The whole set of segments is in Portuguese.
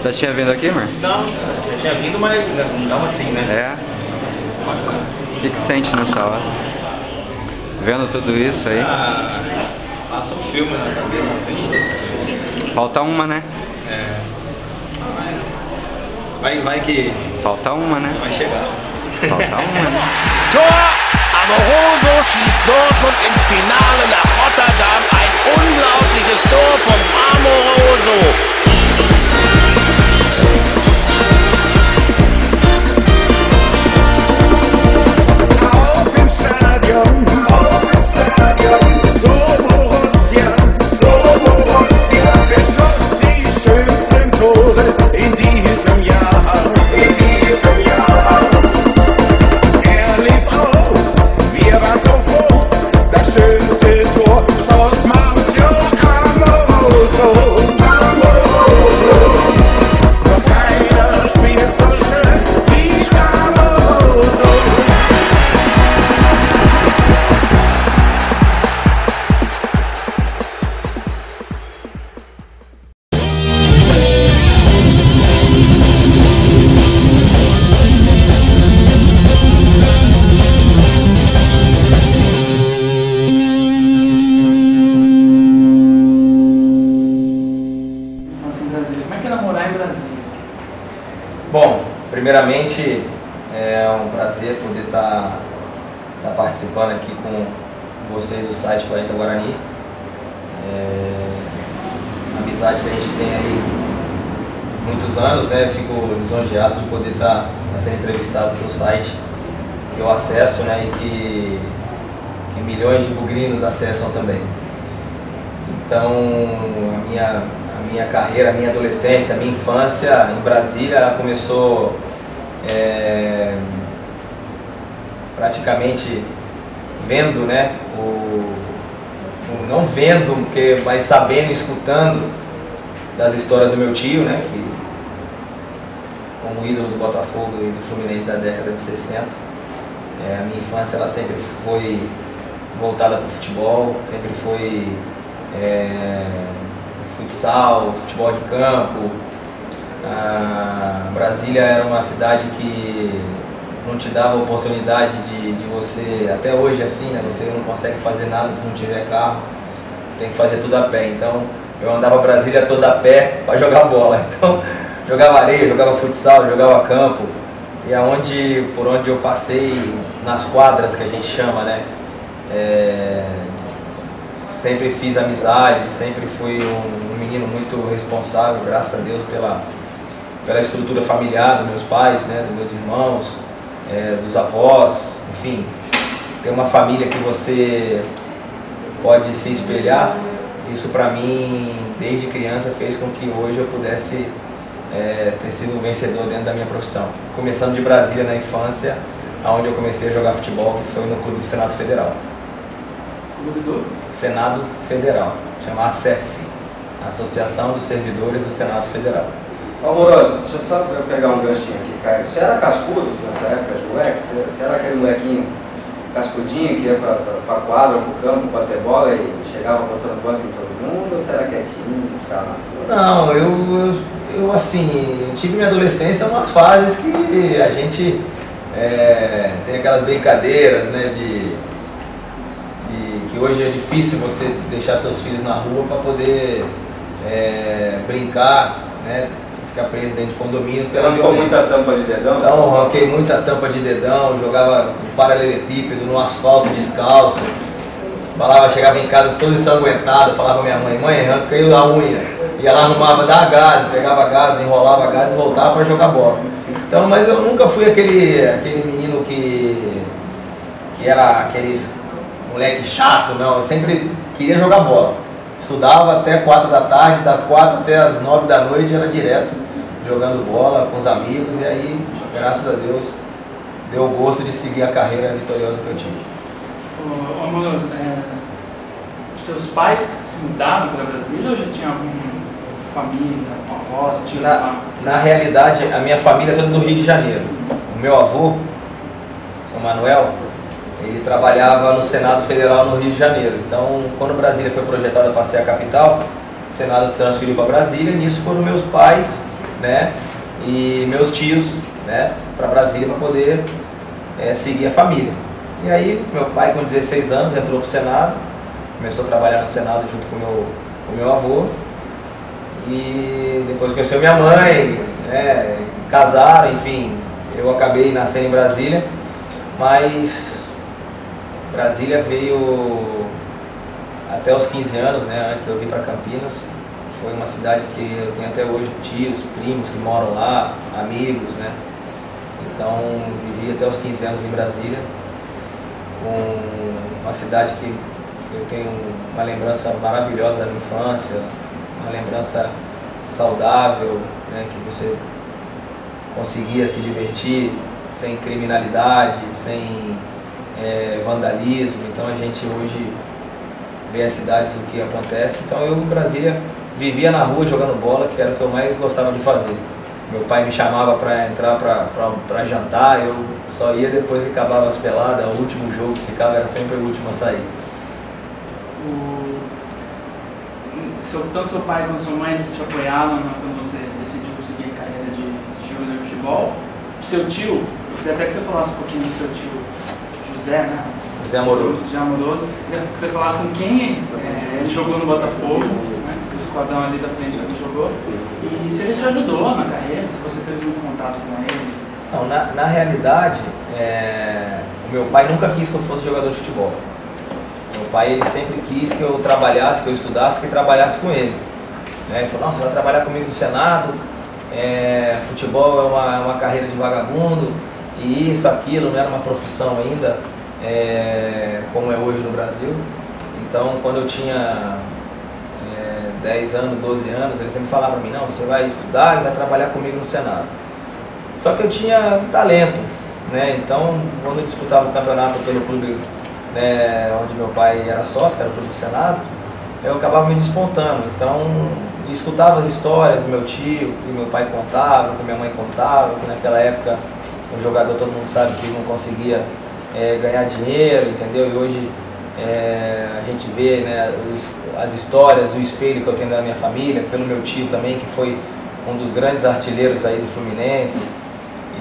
Já tinha vindo aqui, Marcio? Não, já tinha vindo, mas não tava assim, né? É? O que sente nessa hora? Vendo tudo isso aí? Passa um filme na cabeça, não tem jeito. Falta uma, né? É. Mas vai que... Falta uma, né? Vai chegar. Falta uma, né? Tor! Amoroso schießt Dortmund ins Finale nach Rotterdam. Ein unglaubliches Tor von Amoroso. Bom, primeiramente é um prazer poder estar participando aqui com vocês do site 40 Guarani. A amizade que a gente tem aí muitos anos, né? Fico lisonjeado de poder estar sendo entrevistado pelo site que eu acesso, né? E que milhões de bugrinos acessam também. Então, a minha carreira, a minha adolescência, a minha infância em Brasília, ela começou praticamente vendo, né, não vendo, mas sabendo, escutando das histórias do meu tio, né, que como ídolo do Botafogo e do Fluminense da década de 60. A minha infância ela sempre foi voltada para o futebol, sempre foi futsal, futebol de campo. Brasília era uma cidade que não te dava oportunidade de você, até hoje é assim, né? Você não consegue fazer nada se não tiver carro, você tem que fazer tudo a pé. Então eu andava Brasília toda a pé para jogar bola. Então jogava areia, jogava futsal, jogava campo. E por onde eu passei, nas quadras que a gente chama, né? Sempre fiz amizade, sempre fui um menino muito responsável, graças a Deus, pela estrutura familiar dos meus pais, né, dos meus irmãos, dos avós, enfim. Ter uma família que você pode se espelhar, isso para mim, desde criança, fez com que hoje eu pudesse ter sido um vencedor dentro da minha profissão. Começando de Brasília na infância, onde eu comecei a jogar futebol, que foi no Clube do Senado Federal. Senado Federal, chama ASEF, Associação dos Servidores do Senado Federal. Amoroso, deixa eu só pegar um ganchinho aqui, cara. Você era cascudo nessa época de moleque? Você era aquele molequinho cascudinho que ia pra quadra, pro campo, bater bola e chegava botando banco em todo mundo? Ou você era quietinho, ficava na sua? Não, eu assim, tive minha adolescência umas fases que a gente tem aquelas brincadeiras, né, que hoje é difícil você deixar seus filhos na rua para poder brincar, né, ficar preso dentro de condomínio. Você arrancou muita tampa de dedão? Então, arranquei muita tampa de dedão, jogava paralelepípedo no asfalto descalço. Chegava em casa todo ensanguentado, falava pra minha mãe, arranquei a unha. Ia lá, arrumava, dava gás, pegava gás, enrolava gás e voltava para jogar bola. Então, mas eu nunca fui aquele menino que era aqueles moleque chato, não. Eu sempre queria jogar bola. Estudava até 4 da tarde, das 4 até as 9 da noite era direto jogando bola com os amigos, e aí, graças a Deus, deu o gosto de seguir a carreira vitoriosa que eu tive. Amoroso, seus pais se mudaram para Brasília ou já tinha algum família, com avós, tio? Na realidade, a minha família é toda do Rio de Janeiro. O meu avô, o Manuel, ele trabalhava no Senado Federal no Rio de Janeiro. Então, quando Brasília foi projetada para ser a capital, o Senado transferiu para Brasília, e nisso foram meus pais, né, e meus tios, né, para Brasília para poder seguir a família. E aí, meu pai, com 16 anos, entrou para o Senado, começou a trabalhar no Senado junto com o meu avô, e depois conheceu minha mãe, né, casaram, enfim, eu acabei nascendo em Brasília, mas Brasília veio até os 15 anos, né, antes de eu vir para Campinas. Foi uma cidade que eu tenho até hoje tios, primos que moram lá, amigos, né. Então vivi até os 15 anos em Brasília, com uma cidade que eu tenho uma lembrança maravilhosa da minha infância, uma lembrança saudável, né, que você conseguia se divertir sem criminalidade, sem vandalismo. Então a gente hoje vê as cidades, o que acontece. Então eu em Brasília vivia na rua jogando bola, que era o que eu mais gostava de fazer. Meu pai me chamava para entrar para jantar, eu só ia depois que acabava as peladas, o último jogo que ficava era sempre o último a sair. Tanto seu pai quanto sua mãe, eles te apoiaram quando você decidiu seguir a carreira de jogador de futebol. Seu tio, eu queria até que você falasse um pouquinho do seu tio José, né? José Amoroso. José Amoroso. Eu queria que você falasse com quem ele jogou no Botafogo, né? O esquadrão ali da frente que ele jogou. E se ele te ajudou na carreira, se você teve muito contato com ele. Não, na realidade, o meu pai nunca quis que eu fosse jogador de futebol. Meu pai, ele sempre quis que eu trabalhasse, que eu estudasse, que trabalhasse com ele. Né? Ele falou, não, você vai trabalhar comigo no Senado, futebol é uma carreira de vagabundo, e isso, aquilo, não era uma profissão ainda, como é hoje no Brasil. Então, quando eu tinha 10 anos, 12 anos, ele sempre falava para mim, não, você vai estudar e vai trabalhar comigo no Senado. Só que eu tinha talento, né? Então, quando eu disputava o campeonato pelo clube, né, onde meu pai era sócio, que era o clube do Senado, eu acabava me despontando. Então, eu escutava as histórias do meu tio, que meu pai contava, que minha mãe contava, que naquela época o jogador, todo mundo sabe que não conseguia ganhar dinheiro, entendeu? E hoje a gente vê, né, as histórias, o espelho que eu tenho da minha família, pelo meu tio também, que foi um dos grandes artilheiros aí do Fluminense,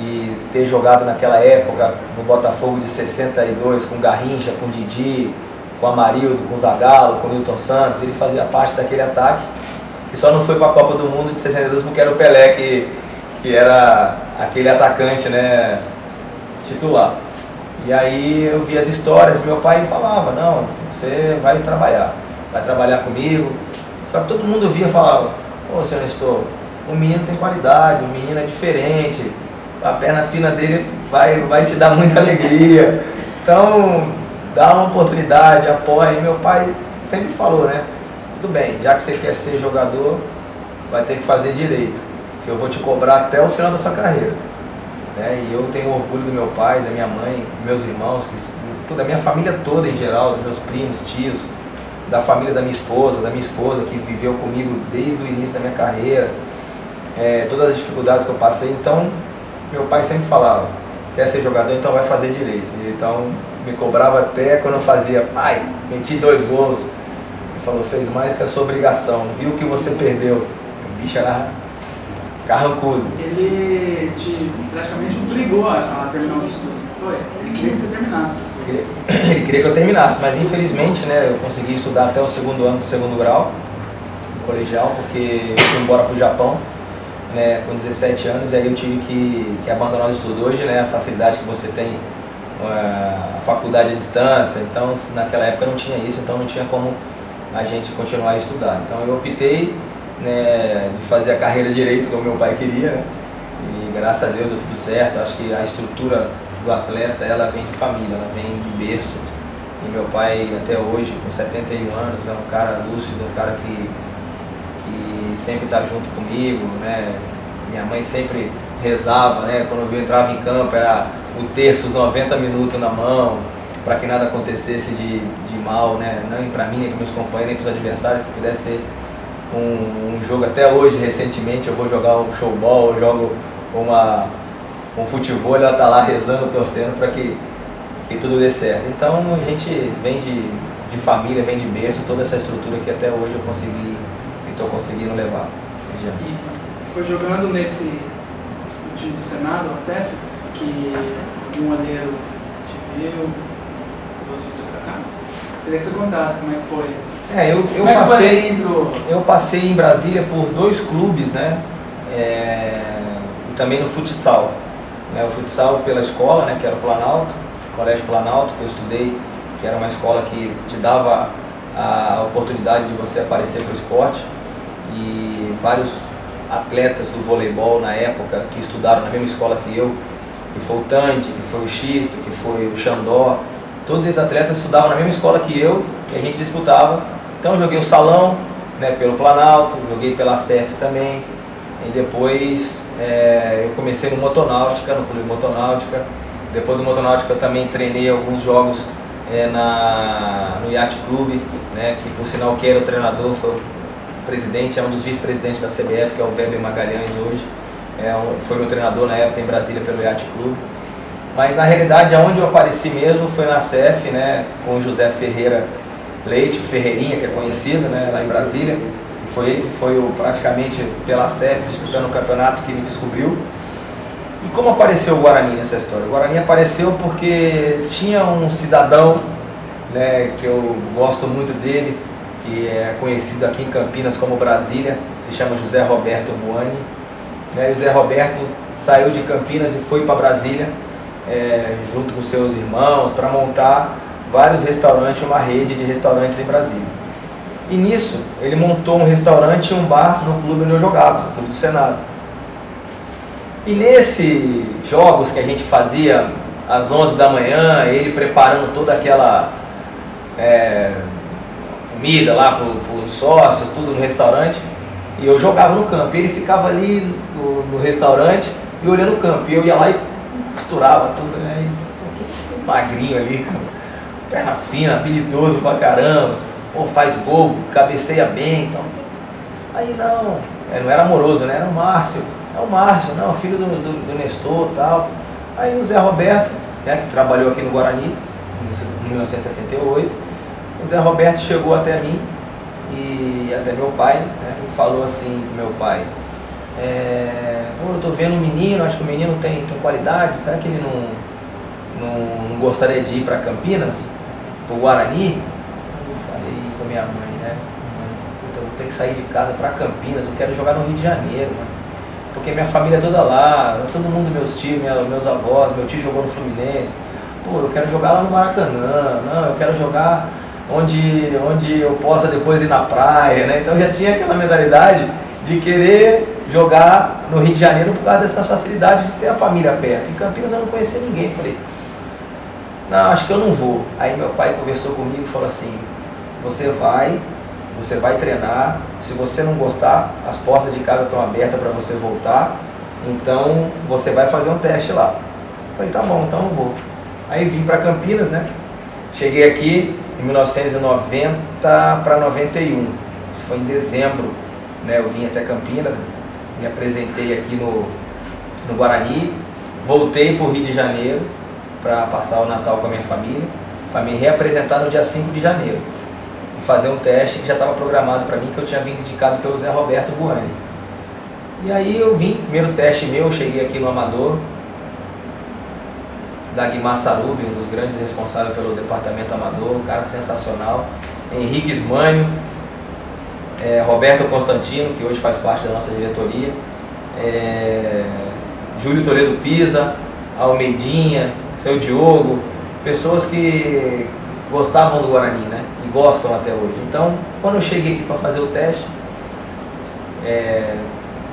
e ter jogado naquela época no Botafogo de 62 com Garrincha, com Didi, com Amarildo, com Zagallo, com Nilton Santos. Ele fazia parte daquele ataque que só não foi para a Copa do Mundo de 62 porque era o Pelé que era aquele atacante, né, titular. E aí eu vi as histórias e meu pai falava, não, você vai trabalhar comigo. Só que todo mundo via e falava, pô, senhor Nestor, o menino tem qualidade, o menino é diferente, a perna fina dele vai te dar muita alegria. Então, dá uma oportunidade, apoia. E meu pai sempre falou, né, tudo bem, já que você quer ser jogador, vai ter que fazer direito, que eu vou te cobrar até o final da sua carreira. E eu tenho orgulho do meu pai, da minha mãe, meus irmãos, da minha família toda em geral, dos meus primos, tios, da família da minha esposa que viveu comigo desde o início da minha carreira, todas as dificuldades que eu passei. Então, meu pai sempre falava, quer ser jogador, então vai fazer direito. Então, me cobrava até quando eu fazia, pai, meti 2 gols. Ele falou, fez mais que a sua obrigação, viu que você perdeu. O bicho era carrancudo. Ele praticamente obrigou a terminar os estudos, não foi? Ele queria que você terminasse os estudos. Ele queria que eu terminasse, mas infelizmente, né, eu consegui estudar até o 2º ano do 2º grau, no colegial, porque eu fui embora para o Japão, né, com 17 anos, e aí eu tive que abandonar o estudo. Hoje, né, a facilidade que você tem, a faculdade à distância, então naquela época não tinha isso, então não tinha como a gente continuar a estudar. Então eu optei, né, de fazer a carreira direito como meu pai queria, né, e graças a Deus deu tudo certo. Acho que a estrutura do atleta, ela vem de família, ela vem de berço, e meu pai até hoje, com 71 anos, é um cara lúcido, um cara que sempre está junto comigo, né. Minha mãe sempre rezava, né, quando eu entrava em campo, era o terço, os 90 minutos na mão, para que nada acontecesse de mal, né, nem para mim, nem para meus companheiros, nem para os adversários, que pudesse ser um jogo até hoje, recentemente, eu vou jogar um showball, eu jogo um futebol, ela está lá rezando, torcendo para que tudo dê certo. Então a gente vem de família, vem de berço, toda essa estrutura que até hoje eu consegui e estou conseguindo levar adiante. E foi jogando nesse time do Senado, a CEF, que um olheiro te viu, trouxe você para cá? Queria que você contasse como é que foi. Eu passei em Brasília por 2 clubes, né? E também no futsal. O futsal pela escola, né? Que era o Planalto, o Colégio Planalto, que eu estudei, que era uma escola que te dava a oportunidade de você aparecer para o esporte. E vários atletas do voleibol na época que estudaram na mesma escola que eu, que foi o Tante, que foi o Xisto, que foi o Xandó, todos esses atletas estudavam na mesma escola que eu e a gente disputava. Então eu joguei o salão, né, pelo Planalto, joguei pela CEF também, e depois eu comecei no Motonáutica, no clube Motonáutica. Depois do Motonáutica eu também treinei alguns jogos no Yacht Clube, né, que por sinal que era o treinador, foi o presidente, é um dos vice-presidentes da CBF, que é o Weber Magalhães hoje, foi meu treinador na época em Brasília pelo Yacht Clube. Mas na realidade aonde eu apareci mesmo foi na CEF, né, com o José Ferreira Leite, Ferreirinha, que é conhecido, né, lá em Brasília. Foi ele que foi praticamente pela CEF disputando o campeonato que me descobriu. E como apareceu o Guarani nessa história? O Guarani apareceu porque tinha um cidadão, né, que eu gosto muito dele, que é conhecido aqui em Campinas como Brasília, se chama José Roberto Buani. Né, e o José Roberto saiu de Campinas e foi para Brasília, junto com seus irmãos, para montar vários restaurantes, uma rede de restaurantes em Brasília. E nisso, ele montou um restaurante e um bar no clube onde eu jogava, no Clube do Senado. E nesses jogos que a gente fazia às 11 da manhã, ele preparando toda aquela comida lá para os sócios, tudo no restaurante, e eu jogava no campo. E ele ficava ali no restaurante e olhando o campo. E eu ia lá e costurava tudo, né? E, magrinho ali, perna fina, habilidoso pra caramba, faz gol, cabeceia bem, então. Aí não era Amoroso, né? Era o Márcio. É o Márcio, não, filho do Nestor e tal. Aí o Zé Roberto, né, que trabalhou aqui no Guarani em 1978, o Zé Roberto chegou até mim e até meu pai, né, e falou assim pro meu pai: eu tô vendo um menino, acho que o menino tem qualidade, será que ele não gostaria de ir para Campinas, pro Guarani? Eu falei com a minha mãe, né, eu vou ter que sair de casa para Campinas, eu quero jogar no Rio de Janeiro, né? Porque minha família é toda lá, todo mundo, meus tios, meus avós, meu tio jogou no Fluminense. Eu quero jogar lá no Maracanã, não, eu quero jogar onde eu possa depois ir na praia, né? Então eu já tinha aquela mentalidade de querer jogar no Rio de Janeiro por causa dessas facilidades de ter a família perto. Em Campinas eu não conhecia ninguém, falei, não, acho que eu não vou. Aí meu pai conversou comigo e falou assim: você vai treinar, se você não gostar, as portas de casa estão abertas para você voltar, então você vai fazer um teste lá. Eu falei, tá bom, então eu vou. Aí vim para Campinas, né? Cheguei aqui em 1990 para 91, isso foi em dezembro, né? Eu vim até Campinas, me apresentei aqui no Guarani, voltei para o Rio de Janeiro para passar o Natal com a minha família, para me reapresentar no dia 5 de janeiro. Fazer um teste que já estava programado para mim, que eu tinha vindo indicado pelo Zé Roberto Buani. E aí eu vim, primeiro teste meu, eu cheguei aqui no Amador, Dagmar Sarubi, um dos grandes responsáveis pelo departamento Amador, um cara sensacional, Henrique Ismânio, Roberto Constantino, que hoje faz parte da nossa diretoria, Júlio Toledo Pisa, Almeidinha, seu Diogo, pessoas que gostavam do Guarani, né? E gostam até hoje. Então, quando eu cheguei aqui para fazer o teste,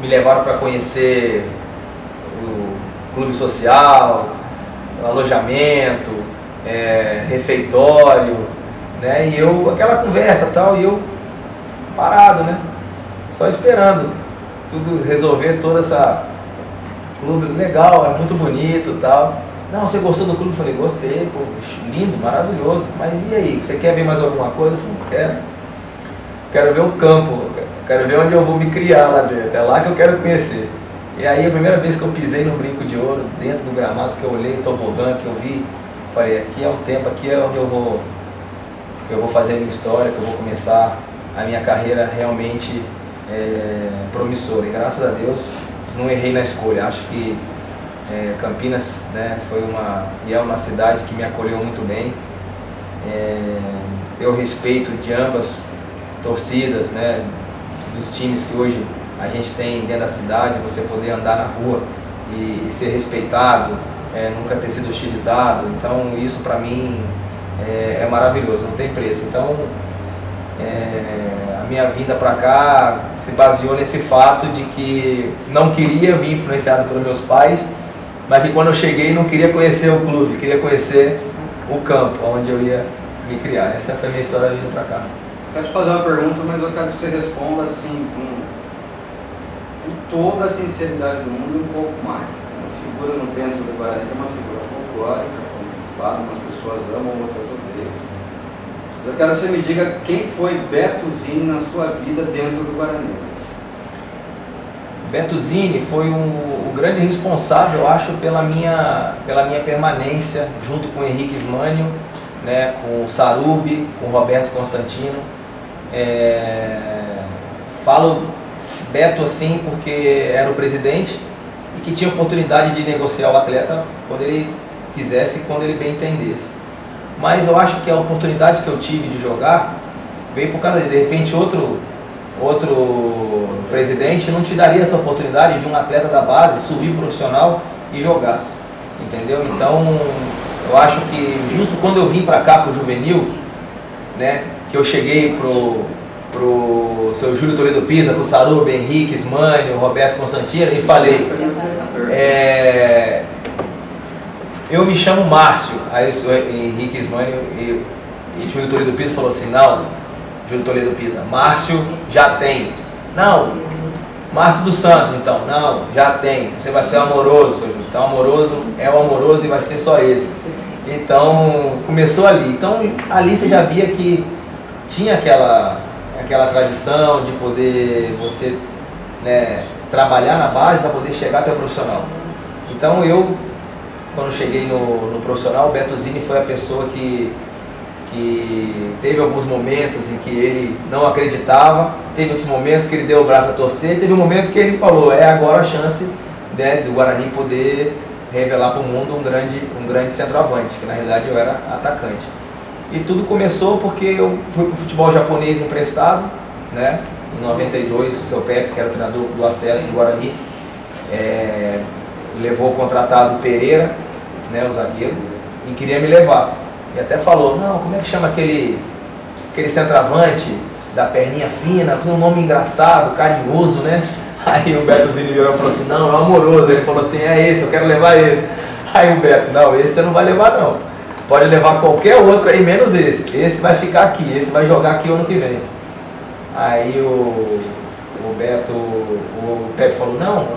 me levaram para conhecer o clube social, o alojamento, refeitório, né? E aquela conversa tal, e eu parado, né? Só esperando tudo resolver, toda essa clube legal, é muito bonito tal. Não, você gostou do clube? Eu falei, gostei, pô, lindo, maravilhoso. Mas e aí, você quer ver mais alguma coisa? Eu falei, não quero. quero ver o campo, quero ver onde eu vou me criar lá dentro, é lá que eu quero conhecer. E aí a primeira vez que eu pisei no Brinco de Ouro, dentro do gramado, que eu olhei o tobogã, que eu vi, falei, aqui é um tempo, aqui é onde eu vou fazer a minha história, que eu vou começar a minha carreira realmente promissora. E graças a Deus não errei na escolha. Acho que Campinas, né, é uma cidade que me acolheu muito bem. Ter o respeito de ambas torcidas, né, dos times que hoje a gente tem dentro da cidade, você poder andar na rua e ser respeitado, nunca ter sido hostilizado. Então isso para mim é maravilhoso, não tem preço. Então a minha vinda para cá se baseou nesse fato de que não queria vir influenciado pelos meus pais, mas que quando eu cheguei não queria conhecer o clube, queria conhecer o campo onde eu ia me criar. Essa foi a minha história vindo para cá. Quero te fazer uma pergunta, mas eu quero que você responda assim com toda a sinceridade do mundo e um pouco mais. Uma figura no dentro do Guarani é uma figura folclórica, claro, umas pessoas amam, outras odeiam. Eu quero que você me diga quem foi Beto Zini na sua vida dentro do Guarani. Beto Zini foi o grande responsável, eu acho, pela minha permanência junto com o Henrique Ismânio, né, com o Sarubi, com o Roberto Constantino. Falo Beto assim porque era o presidente e que tinha oportunidade de negociar o atleta quando ele quisesse e quando ele bem entendesse. Mas eu acho que a oportunidade que eu tive de jogar veio por causa de repente outro presidente não te daria essa oportunidade de um atleta da base subir profissional e jogar, entendeu? Então eu acho que justo quando eu vim para cá pro juvenil, né, que eu cheguei pro seu Júlio Toledo Pisa, pro Sarubi, Henrique Ismânio, Roberto Constantino e falei, eu me chamo Márcio. Aí o Henrique Ismânio e Júlio Toledo Pisa falou assim, não, Júlio Toledo Pisa, Márcio já tem. Não, Márcio dos Santos, então, não, já tem. Você vai ser amoroso, seu Júlio. Então amoroso é o amoroso e vai ser só esse. Então começou ali. Então ali você já via que tinha aquela tradição de poder você, né, trabalhar na base para poder chegar até o profissional. Então eu, quando cheguei no profissional, o Beto Zini foi a pessoa que teve alguns momentos em que ele não acreditava, teve outros momentos que ele deu o braço a torcer, teve momentos que ele falou, agora a chance, né, do Guarani poder revelar para o mundo um grande centroavante, que na realidade eu era atacante. E tudo começou porque eu fui para o futebol japonês emprestado, né? Em 92, o seu Pepe, que era o treinador do acesso do Guarani, levou o contratado Pereira, né, o zagueiro, e queria me levar. E até falou, não, como é que chama aquele centroavante da perninha fina, com um nome engraçado, carinhoso, né? Aí o Beto Zini virou e falou assim, não, é um amoroso. Ele falou assim, é esse, eu quero levar esse. Aí o Beto, não, esse você não vai levar não. Pode levar qualquer outro aí, menos esse. Esse vai ficar aqui, esse vai jogar aqui ano que vem. Aí o Pepe falou, não,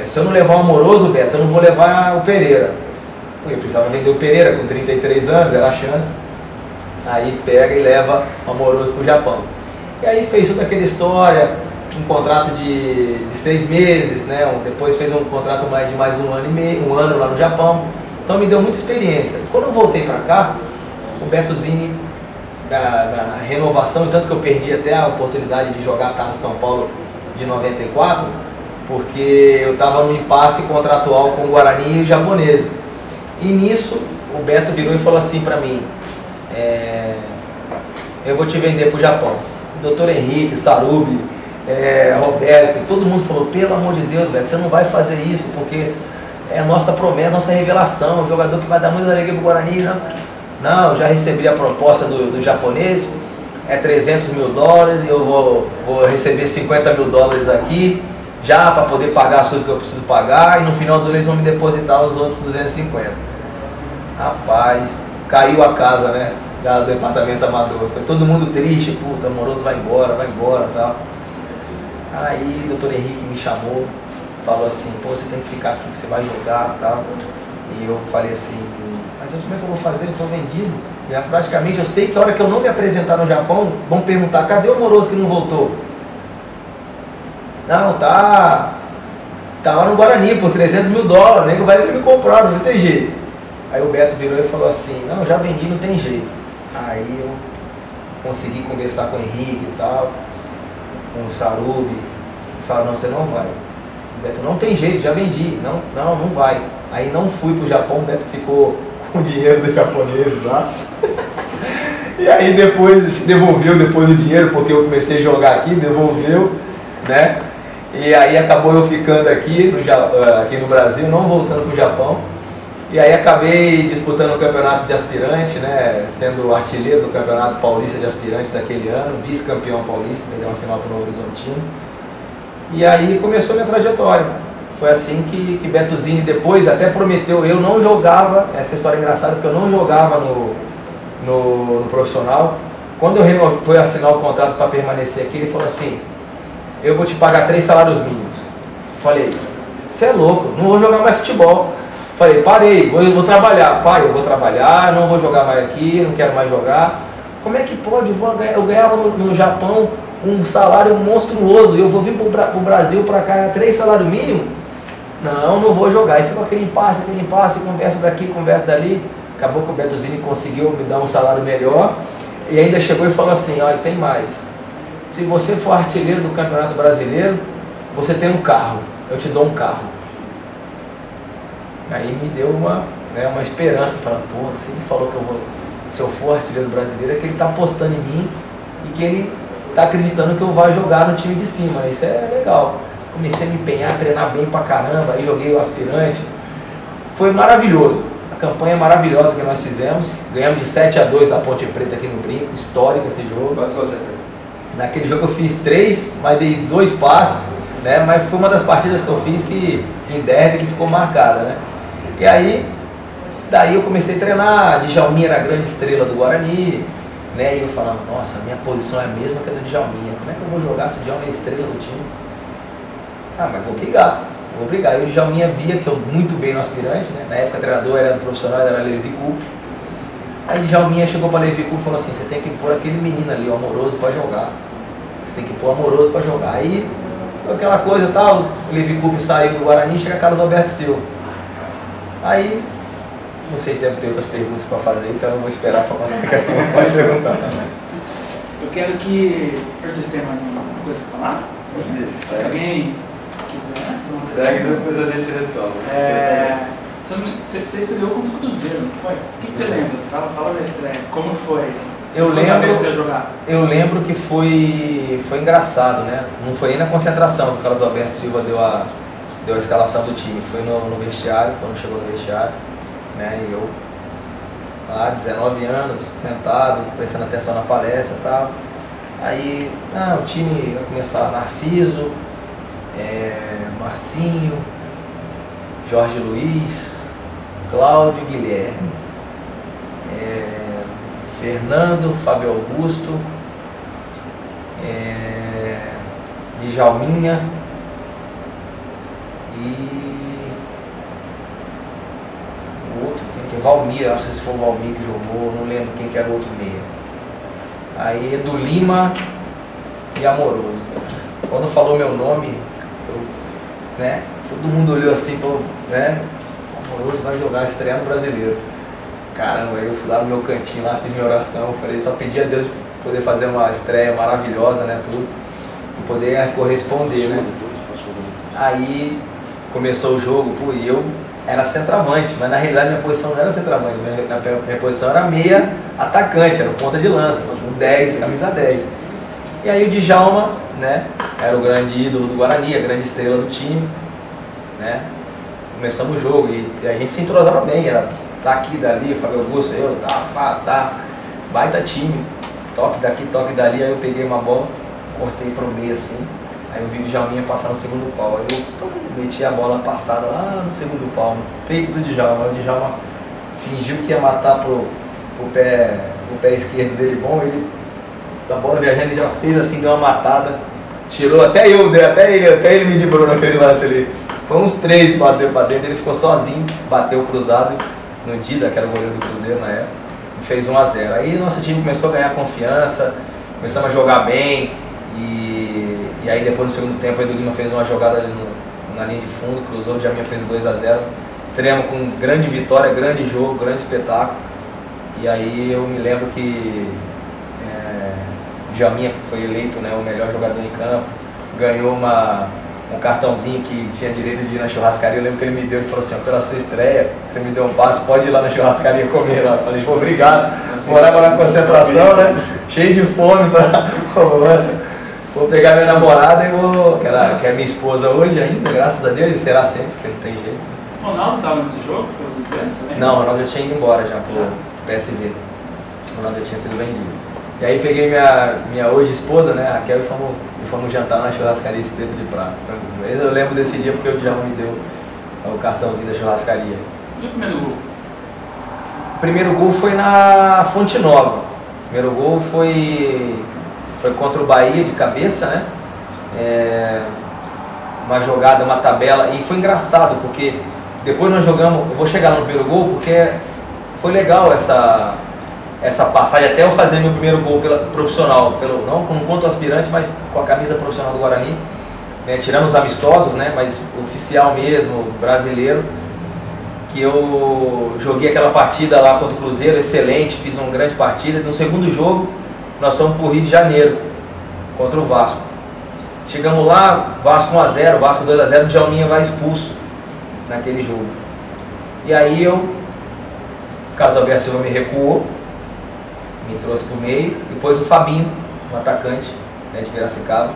se eu não levar o amoroso, Beto, eu não vou levar o Pereira. Eu precisava vender o Pereira com 33 anos, era a chance. Aí pega e leva o amoroso para o Japão. E aí fez toda aquela história, um contrato de 6 meses, né? Depois fez um contrato de mais um ano e meio, um ano lá no Japão. Então me deu muita experiência. E quando eu voltei para cá, o Beto Zini, na renovação, tanto que eu perdi até a oportunidade de jogar a Taça São Paulo de 94, porque eu estava num impasse contratual com o Guarani e o japonês. E nisso o Beto virou e falou assim para mim, eu vou te vender para o Japão. O doutor Henrique, Sarubi, Roberto, todo mundo falou, pelo amor de Deus, Beto, você não vai fazer isso, porque é a nossa promessa, nossa revelação, o jogador que vai dar muita alegria para o Guarani. Não, eu já recebi a proposta do japonês, é $300 mil, eu vou receber $50 mil aqui, já para poder pagar as coisas que eu preciso pagar, e no final do ano eles vão me depositar os outros 250. Rapaz, caiu a casa, né, do departamento amador, foi todo mundo triste, puta, amoroso vai embora, tal. Aí o doutor Henrique me chamou, falou assim, pô, você tem que ficar aqui que você vai jogar, tal. E eu falei assim, mas como é que eu vou fazer? Eu estou vendido. E praticamente eu sei que a hora que eu não me apresentar no Japão, vão perguntar, cadê o Amoroso que não voltou? Não, tá lá no Guarani por 300 mil dólares, o nego vai me comprar, não tem jeito. Aí o Beto virou e falou assim, não, já vendi, não tem jeito. Aí eu consegui conversar com o Henrique e tal, com o Sarubi. Eles falaram, não, você não vai. O Beto, não tem jeito, já vendi. Não vai. Aí não fui pro Japão, o Beto ficou com o dinheiro dos japoneses lá. E aí depois, devolveu depois o dinheiro, porque eu comecei a jogar aqui, devolveu, né? E aí acabou eu ficando aqui no Brasil, não voltando pro Japão. E aí acabei disputando o campeonato de aspirante, né? Sendo artilheiro do campeonato paulista de aspirantes daquele ano, vice-campeão paulista, me deu uma final pro Novo Horizontino. E aí começou minha trajetória. Foi assim que Beto Zini depois até prometeu, eu não jogava, essa história é engraçada, porque eu não jogava no profissional. Quando eu fui assinar o contrato para permanecer aqui, ele falou assim, eu vou te pagar 3 salários mínimos. Falei, você é louco, não vou jogar mais futebol. Falei, parei, vou trabalhar. Pai, eu vou trabalhar, não vou jogar mais aqui, não quero mais jogar. Como é que pode? Eu ganhava no Japão um salário monstruoso e eu vou vir pro Brasil para cá 3 salários mínimos? Não vou jogar. E ficou aquele impasse, conversa daqui, conversa dali. Acabou que o Beto Zini conseguiu me dar um salário melhor e ainda chegou e falou assim, olha, tem mais. Se você for artilheiro do Campeonato Brasileiro, você tem um carro, eu te dou um carro. Aí me deu uma esperança, falando, pô, se ele falou que se eu for artilheiro brasileiro, é que ele está apostando em mim e que ele está acreditando que eu vou jogar no time de cima, isso é legal. Comecei a me empenhar, a treinar bem pra caramba, aí joguei o aspirante, foi maravilhoso, a campanha maravilhosa que nós fizemos, ganhamos de 7-2 da Ponte Preta aqui no Brinco, histórico esse jogo. Quantos gols você fez? Naquele jogo eu fiz 3, mas dei 2 passes, né? Mas foi uma das partidas que eu fiz em derby que ficou marcada, né? E aí, daí eu comecei a treinar, Djalminha era a grande estrela do Guarani, né? E eu falava, nossa, a minha posição é a mesma que a do Djalminha, como é que eu vou jogar se o Djalminha é a estrela do time? Ah, mas vou brigar. E o Djalminha via que eu muito bem no aspirante, né? Na época o treinador era do profissional, era Levi Coupe. Aí Djalminha chegou para Levi Coupe e falou assim, você tem que pôr aquele menino ali, o Amoroso, para jogar. Você tem que pôr o Amoroso para jogar. Aí, aquela coisa e tal, o Levi Coupe saiu do Guarani e chega Carlos Alberto Silva. Aí, não sei se deve ter outras perguntas para fazer, então eu vou esperar para pode perguntar. Eu quero que... Vocês têm mais alguma coisa para falar? Se alguém quiser... Segue, depois a gente retorna. Você estreou contra o Cruzeiro, não foi? O que você lembra? Fala da estreia, como foi? Eu lembro, você ia jogar? Eu lembro que foi engraçado, né? Não foi nem na concentração que o Carlos Alberto Silva deu a escalação do time, foi no vestiário, quando chegou no vestiário, né? E eu lá, 19 anos, sentado, prestando atenção na palestra e tal. Aí, o time vai começar Narciso, Marcinho, Jorge Luiz, Cláudio, Guilherme, Fernando, Fábio Augusto, Djalminha e o outro tem que Valmir, acho que se foi o Valmir que jogou, não lembro quem que era o outro meio. Aí Edu Lima e Amoroso. Quando falou meu nome, todo mundo olhou assim, né? Amoroso vai jogar, estrear no Brasileiro. Caramba, aí eu fui lá no meu cantinho, lá fiz minha oração, falei, só pedi a Deus de poder fazer uma estreia maravilhosa, né, tudo, e poder corresponder, né. Aí começou o jogo, e eu era centroavante, mas na realidade minha posição não era centroavante, minha posição era meia atacante, era ponta de lança, com 10, camisa 10. E aí o Djalma, né, era o grande ídolo do Guarani, a grande estrela do time, né, começamos o jogo e a gente se entrosava bem, era daqui, dali, Fábio Augusto, eu, baita time, toque daqui, toque dali, aí eu peguei uma bola, cortei pro meio assim, aí eu vi o Djalminha passar no segundo pau, aí eu meti a bola passada lá no segundo pau, no peito do Djalma, o Djalma fingiu que ia matar pro pé esquerdo dele bom, a bola viajando, ele já fez assim, deu uma matada, tirou, até ele me driblou naquele lance ali, Foi uns 3 que bateu pra dentro, ele ficou sozinho, bateu cruzado no Dida, que era o goleiro do Cruzeiro na época, e fez 1 a 0. Aí nosso time começou a ganhar confiança, começamos a jogar bem, e aí depois no segundo tempo, o Edu Lima fez uma jogada ali na linha de fundo, cruzou, o Djalminha fez 2 a 0. Estreamos com grande vitória, grande jogo, grande espetáculo. E aí eu me lembro que o Djalminha foi eleito, né, o melhor jogador em campo, ganhou um cartãozinho que tinha direito de ir na churrascaria. Eu lembro que ele me deu, ele falou assim, pela sua estreia, você me deu um passe, pode ir lá na churrascaria comer lá. Eu falei, pô, obrigado, morava na concentração, né, cheio de fome, tá? Vou pegar minha namorada e que é minha esposa hoje ainda, graças a Deus, e será sempre, porque não tem jeito. O Ronaldo estava nesse jogo, pelos 200, né? Não, o Ronaldo já tinha ido embora já pro PSV, o Ronaldo já tinha sido vendido. E aí peguei minha hoje esposa, né, a Raquel, e fomos jantar na churrascaria Espeto de Prata. Eu lembro desse dia porque o Djalma me deu o cartãozinho da churrascaria. E o primeiro gol? O primeiro gol foi na Fonte Nova. O primeiro gol foi contra o Bahia de cabeça, né? Uma jogada, uma tabela, e foi engraçado porque depois nós jogamos, eu vou chegar no primeiro gol porque foi legal essa passagem, até eu fazer meu primeiro gol profissional, não quanto aspirante, mas com a camisa profissional do Guarani, né, tirando os amistosos, né, mas oficial mesmo, brasileiro, que eu joguei aquela partida lá contra o Cruzeiro, excelente, fiz uma grande partida. No segundo jogo, nós fomos para o Rio de Janeiro, contra o Vasco. Chegamos lá, Vasco 1 a 0, Vasco 2 a 0, o Djalminha vai expulso naquele jogo. E aí o Carlos Alberto Silva me recuou, me trouxe para o meio, depois o Fabinho, um atacante, né, de Piracicaba,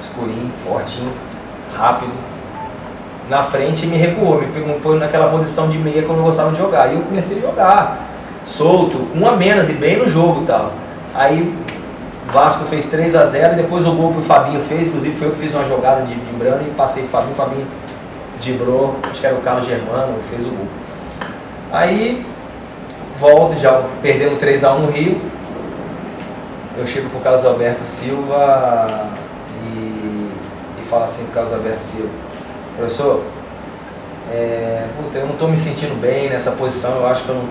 escurinho, fortinho, rápido, na frente, e me recuou, me pôs naquela posição de meia como eu gostava de jogar. E eu comecei a jogar, solto, 1 a menos e bem no jogo e tal. Aí o Vasco fez 3 a 0 e depois o gol que o Fabinho fez, inclusive foi eu que fiz uma jogada de Brano e passei pro Fabinho, o Fabinho driblou, acho que era o Carlos Germano, fez o gol. Aí volto, já perdemos 3 a 1 no Rio, eu chego pro Carlos Alberto Silva e falo assim pro Carlos Alberto Silva: professor, eu não estou me sentindo bem nessa posição, eu acho que eu não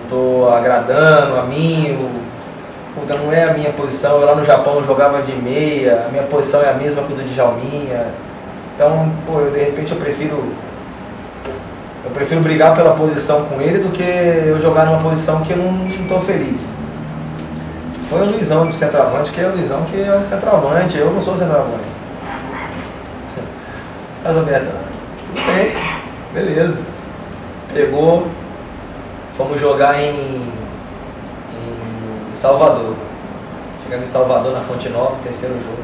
tô agradando a mim, não é a minha posição. Eu lá no Japão eu jogava de meia, a minha posição é a mesma que a do Djalminha, então, de repente eu prefiro brigar pela posição com ele do que eu jogar numa posição que eu não estou feliz. Foi o Luizão do centroavante, que é o Luizão que é o centroavante, eu não sou o centroavante. Mas Alberto, tudo bem, beleza. Pegou, fomos jogar em Salvador. Chegamos em Salvador, na Fonte Nova, terceiro jogo.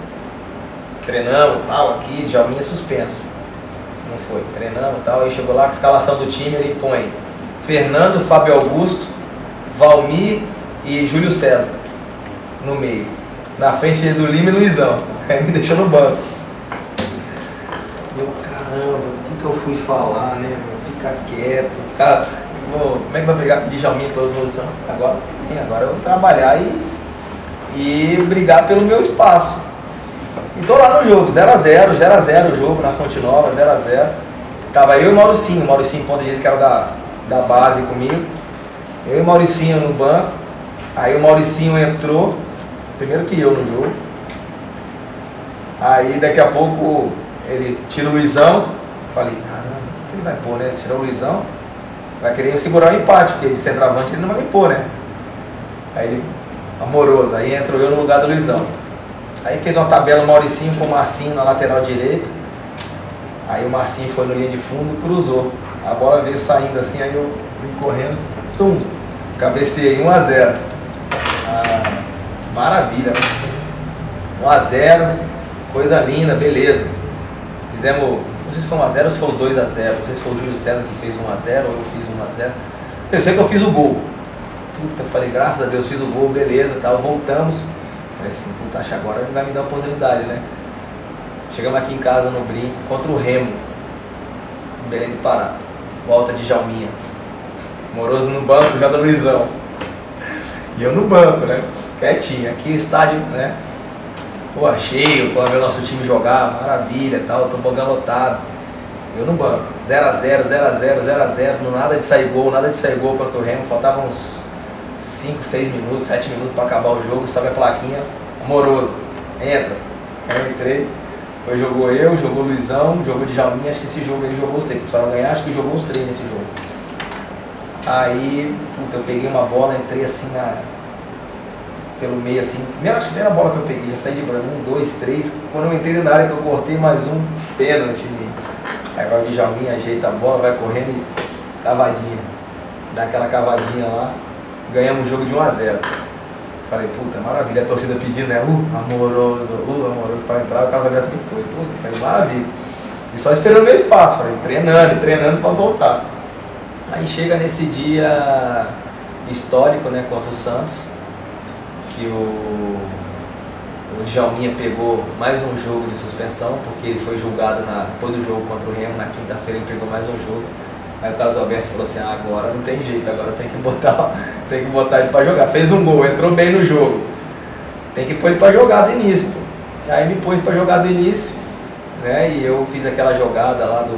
Treinamos, tal, aqui, Djalminha suspenso. Não foi, treinamos, tal, aí chegou lá com a escalação do time, ele põe Fernando, Fábio Augusto, Valmir e Júlio César no meio. Na frente do Lima e Luizão. Aí me deixou no banco. Eu, caramba, o que eu fui falar, né, meu? Ficar quieto, como é que vai brigar com o Djalminha pela posição? Agora eu vou trabalhar e brigar pelo meu espaço. E tô lá no jogo, 0 a 0 o jogo na Fonte Nova, 0 a 0. Tava eu e o Mauricinho ponta direita, que era da base comigo. Eu e o Mauricinho no banco. Aí o Mauricinho entrou, primeiro que eu no jogo. Aí daqui a pouco ele tira o Luizão. Falei, caramba, o que ele vai pôr, né? Tirou o Luizão, vai querer segurar o empate, porque de centroavante ele não vai me pôr, né? Aí ele, amoroso, aí entrou eu no lugar do Luizão. Aí fez uma tabela o Mauricinho com o Marcinho na lateral direita. Aí o Marcinho foi no linha de fundo, cruzou. A bola veio saindo assim, aí eu vim correndo, cabeceei, 1 a 0. Maravilha, 1 a 0, coisa linda, beleza. Fizemos, não sei se foi 1 a 0 ou se foi 2 a 0, não sei se foi o Júlio César que fez 1 a 0 ou eu fiz 1 a 0. Eu sei que eu fiz o gol. Puta, falei, graças a Deus fiz o gol, beleza, tal, voltamos. Falei assim, puta, acho que agora ele vai me dar oportunidade, né? Chegamos aqui em casa no Brinco, contra o Remo, em Belém do Pará. Volta de Djalminha. Moroso no banco, joga Luizão. E eu no banco, né? Quietinho. Aqui o estádio, né? Pô, cheio, pra ver o nosso time jogar, maravilha, tal, tobogã lotado. Eu no banco, 0x0, 0x0, 0x0, nada de sair gol contra o Remo, faltavam uns 5, 6 minutos, 7 minutos para acabar o jogo, sobe a plaquinha, Amoroso, entra. Aí eu entrei, jogou eu, jogou o Luizão, jogou o Djalminha, acho que esse jogo ele jogou os 3, precisava ganhar, acho que jogou os 3 nesse jogo. Aí, puta, eu peguei uma bola, entrei assim pelo meio assim, acho que a primeira bola que eu peguei, já saí de branco, 1, 2, 3, quando eu entrei na área que eu cortei mais um pênalti. Aí vai o Djalminha, ajeita a bola, vai correndo e cavadinha, dá aquela cavadinha lá, ganhamos o jogo de 1x0. Falei, puta, maravilha, a torcida pedindo, né, Amoroso para entrar, o Carlos Alberto me pôs, puta, falei, maravilha. E só esperando o meu espaço, falei, treinando para voltar. Aí chega nesse dia histórico, né, contra o Santos, que o Djalminha pegou mais um jogo de suspensão, porque ele foi julgado depois do jogo contra o Remo, na quinta-feira ele pegou mais um jogo. Aí o Carlos Alberto falou assim, agora não tem jeito, agora tem que botar ele pra jogar. Fez um gol, entrou bem no jogo, tem que pôr ele pra jogar do início, pô. Aí me pôs pra jogar do início, né, e eu fiz aquela jogada lá do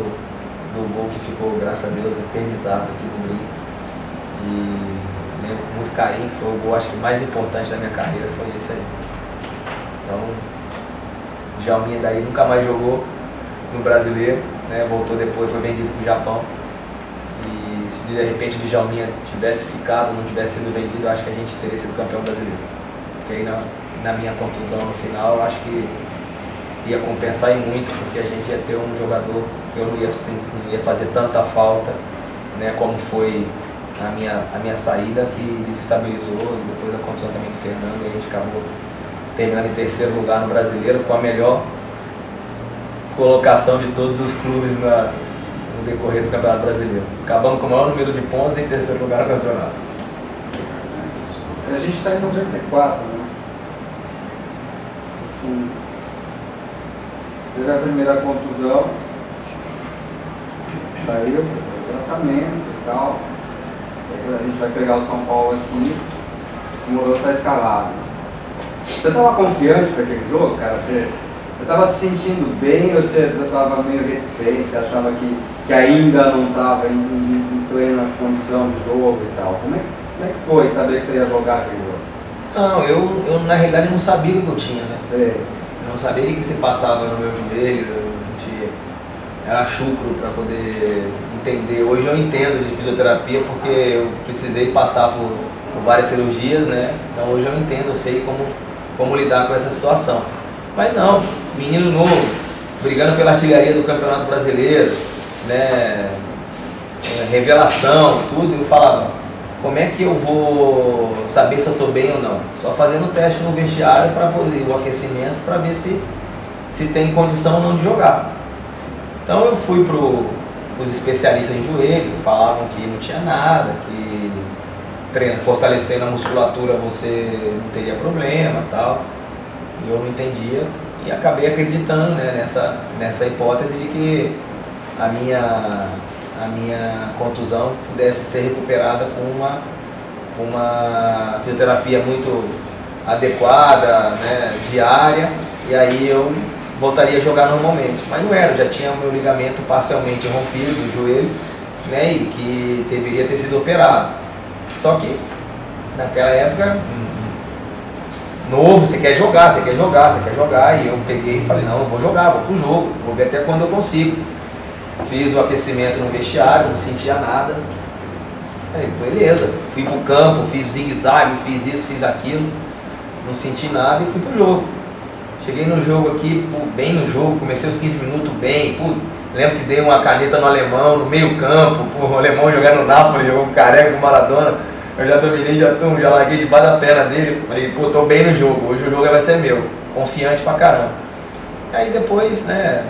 gol que ficou, graças a Deus, eternizado aqui no brinco. E lembro com muito carinho, que foi o gol, acho que mais importante da minha carreira, foi esse aí. Então, o Djalminha daí nunca mais jogou no Brasileiro, né, voltou depois, foi vendido para o Japão. E se de repente o Djalminha tivesse ficado, não tivesse sido vendido, eu acho que a gente teria sido campeão brasileiro. Porque aí na minha contusão no final, eu acho que ia compensar e muito, porque a gente ia ter um jogador que eu não ia fazer tanta falta, né, como foi a minha saída, que desestabilizou, e depois a contusão também do Fernando, e a gente acabou terminando em terceiro lugar no Brasileiro, com a melhor colocação de todos os clubes no decorrer do Campeonato Brasileiro. Acabamos com o maior número de pontos em terceiro lugar no campeonato. A gente está em 94, né? Assim, teve a primeira contusão, saiu, tratamento e tal. A gente vai pegar o São Paulo aqui, o Moroso está escalado. Você estava confiante para aquele jogo, cara? Você estava se sentindo bem ou você estava meio reticente? Você achava que ainda não estava em plena condição de jogo e tal? Como é que foi saber que você ia jogar aquele jogo? Não, eu na realidade não sabia o que eu tinha, né? Sei. Eu não sabia o que se passava no meu joelho, era chucro para poder entender. Hoje eu entendo de fisioterapia porque eu precisei passar por várias cirurgias, né? Então hoje eu entendo, eu sei como lidar com essa situação. Mas não, menino novo, brigando pela artilharia do Campeonato Brasileiro, né? Revelação, tudo, eu falava, como é que eu vou saber se eu estou bem ou não? Só fazendo teste no vestiário para poder o aquecimento, para ver se tem condição ou não de jogar. Então eu fui para os especialistas em joelho, falavam que não tinha nada, que fortalecendo a musculatura você não teria problema, tal. E eu não entendia e acabei acreditando, né, nessa hipótese de que a minha contusão pudesse ser recuperada com uma fisioterapia muito adequada, né, diária, e aí eu voltaria a jogar normalmente. Mas não era, já tinha o meu ligamento parcialmente rompido do joelho, né, e que deveria ter sido operado. Só que naquela época, novo, você quer jogar, e eu peguei e falei, não, eu vou jogar, vou pro jogo, vou ver até quando eu consigo. Fiz o aquecimento no vestiário, não sentia nada. Aí, beleza, fui pro campo, fiz zigue-zague, fiz isso, fiz aquilo, não senti nada e fui pro jogo. Cheguei no jogo aqui, bem no jogo, comecei os 15 minutos bem, lembro que dei uma caneta no alemão, no meio campo, o alemão jogando no Napoli, jogou com Careca, com Maradona, eu já dominei, já larguei debaixo da perna dele, falei, tô bem no jogo, hoje o jogo vai ser meu, confiante pra caramba. E aí depois, né,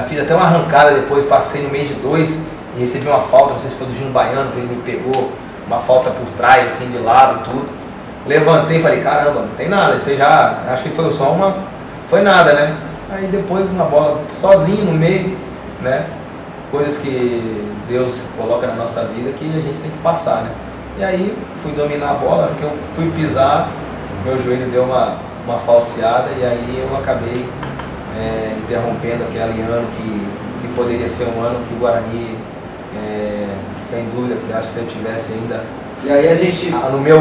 fiz até uma arrancada depois, passei no meio de 2 e recebi uma falta, não sei se foi do Júnior Baiano, que ele me pegou, uma falta por trás, assim, de lado, tudo. Levantei e falei, caramba, não tem nada, isso aí já, acho que foi só foi nada, né? Aí depois uma bola sozinho no meio, né? Coisas que Deus coloca na nossa vida que a gente tem que passar, né? E aí fui dominar a bola, que eu fui pisar, meu joelho deu uma uma falseada, e aí eu acabei interrompendo aquele ano que poderia ser um ano que o Guarani, sem dúvida, que acho que se eu tivesse ainda... E aí a gente... No meu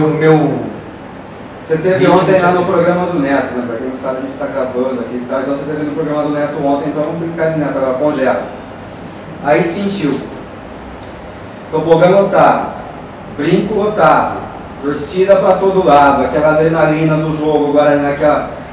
Você teve ontem lá no programa do Neto, né? Pra quem não sabe, a gente tá gravando aqui, tá? Então você teve no programa do Neto ontem, então vamos brincar de Neto, agora congela. Aí sentiu. Tobogã lotado, brinco lotado, torcida pra todo lado, aquela adrenalina do jogo, o Guarani,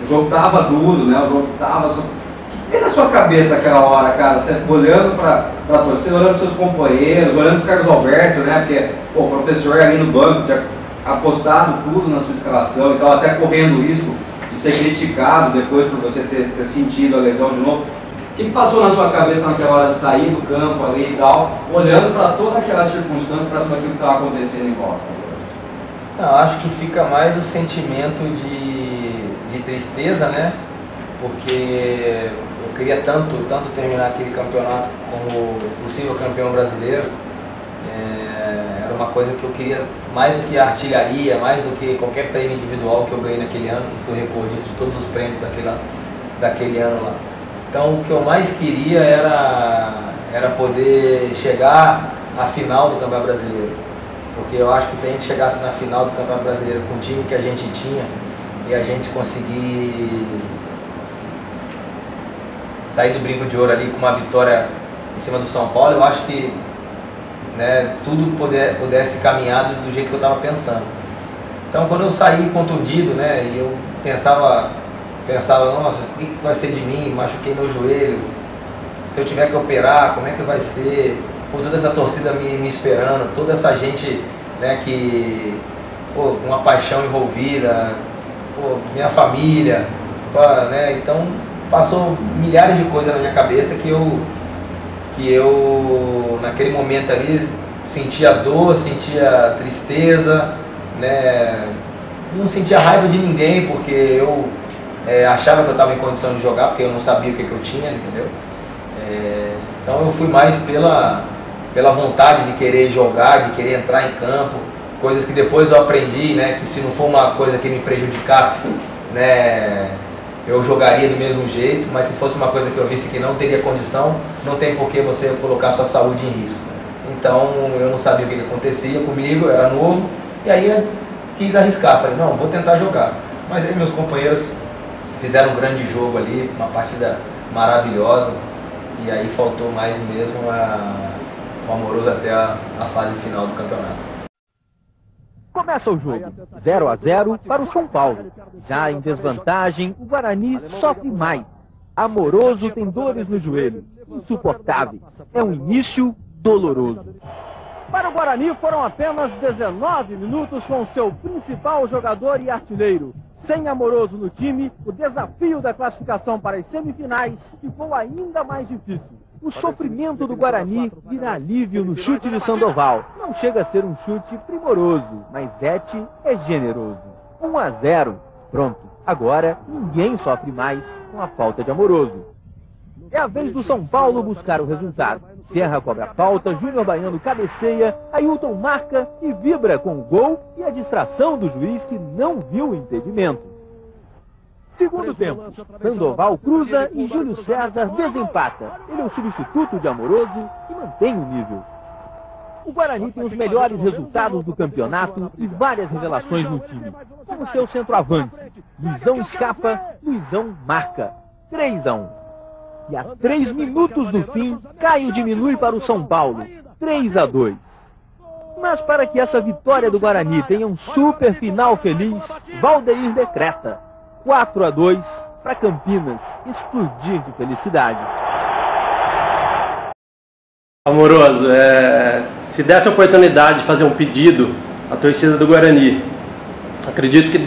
o jogo tava duro, né? O jogo tava... O que veio na sua cabeça aquela hora, cara? Você olhando pra torcida, olhando pros seus companheiros, olhando pro Carlos Alberto, né? Porque, pô, o professor ali no banco tinha apostado tudo na sua escalação e tal, até correndo o risco de ser criticado depois por você ter sentido a lesão de novo. O que passou na sua cabeça naquela hora de sair do campo ali e tal, olhando para toda aquela circunstância, para tudo aquilo que estava acontecendo em volta? Não, acho que fica mais o sentimento de tristeza, né? Porque eu queria tanto terminar aquele campeonato como possível campeão brasileiro. Era uma coisa que eu queria mais do que a artilharia, mais do que qualquer prêmio individual que eu ganhei naquele ano, que fui recordista de todos os prêmios daquele ano lá. Então o que eu mais queria era poder chegar à final do Campeonato Brasileiro. Porque eu acho que se a gente chegasse na final do Campeonato Brasileiro com o time que a gente tinha e a gente conseguir sair do brinco de ouro ali com uma vitória em cima do São Paulo, eu acho que, né, tudo pudesse caminhar do jeito que eu estava pensando. Então quando eu saí contundido, né, e eu pensava, nossa, o que vai ser de mim? Machuquei meu joelho, se eu tiver que operar, como é que vai ser? Por toda essa torcida me esperando, toda essa gente, né, que, pô, com uma paixão envolvida, pô, minha família, pô, né, então passou milhares de coisas na minha cabeça que eu naquele momento ali sentia dor, sentia tristeza, né? Não sentia raiva de ninguém, porque eu achava que eu estava em condição de jogar, porque eu não sabia o que eu tinha, entendeu? Então eu fui mais pela vontade de querer jogar, de querer entrar em campo, coisas que depois eu aprendi, né? Que se não for uma coisa que me prejudicasse, né, eu jogaria do mesmo jeito, mas se fosse uma coisa que eu visse que não teria condição, não tem por que você colocar sua saúde em risco. Então eu não sabia o que acontecia comigo, eu era novo, e aí eu quis arriscar, falei, não, vou tentar jogar. Mas aí meus companheiros fizeram um grande jogo ali, uma partida maravilhosa, e aí faltou mais mesmo o Amoroso até a fase final do campeonato. Começa o jogo, 0 a 0 para o São Paulo. Já em desvantagem, o Guarani sofre mais. Amoroso tem dores no joelho, insuportáveis. É um início doloroso. Para o Guarani foram apenas 19 minutos com seu principal jogador e artilheiro. Sem Amoroso no time, o desafio da classificação para as semifinais ficou ainda mais difícil. O sofrimento do Guarani vira alívio no chute de Sandoval. Não chega a ser um chute primoroso, mas Zete é generoso. 1 a 0. Pronto. Agora ninguém sofre mais com a falta de Amoroso. É a vez do São Paulo buscar o resultado. Serra cobra a falta, Júnior Baiano cabeceia, Ailton marca e vibra com o gol e a distração do juiz que não viu o impedimento. Segundo tempo, Sandoval cruza e Júlio César desempata. Ele é o substituto de Amoroso e mantém o nível. O Guarani tem os melhores resultados do campeonato e várias revelações no time. Como seu centroavante, Luizão escapa, Luizão marca. 3 a 1. E a 3 minutos do fim, Caio diminui para o São Paulo. 3 a 2. Mas para que essa vitória do Guarani tenha um super final feliz, Valdeir decreta 4 a 2 para Campinas explodir de felicidade. Amoroso, se desse a oportunidade de fazer um pedido à torcida do Guarani, acredito que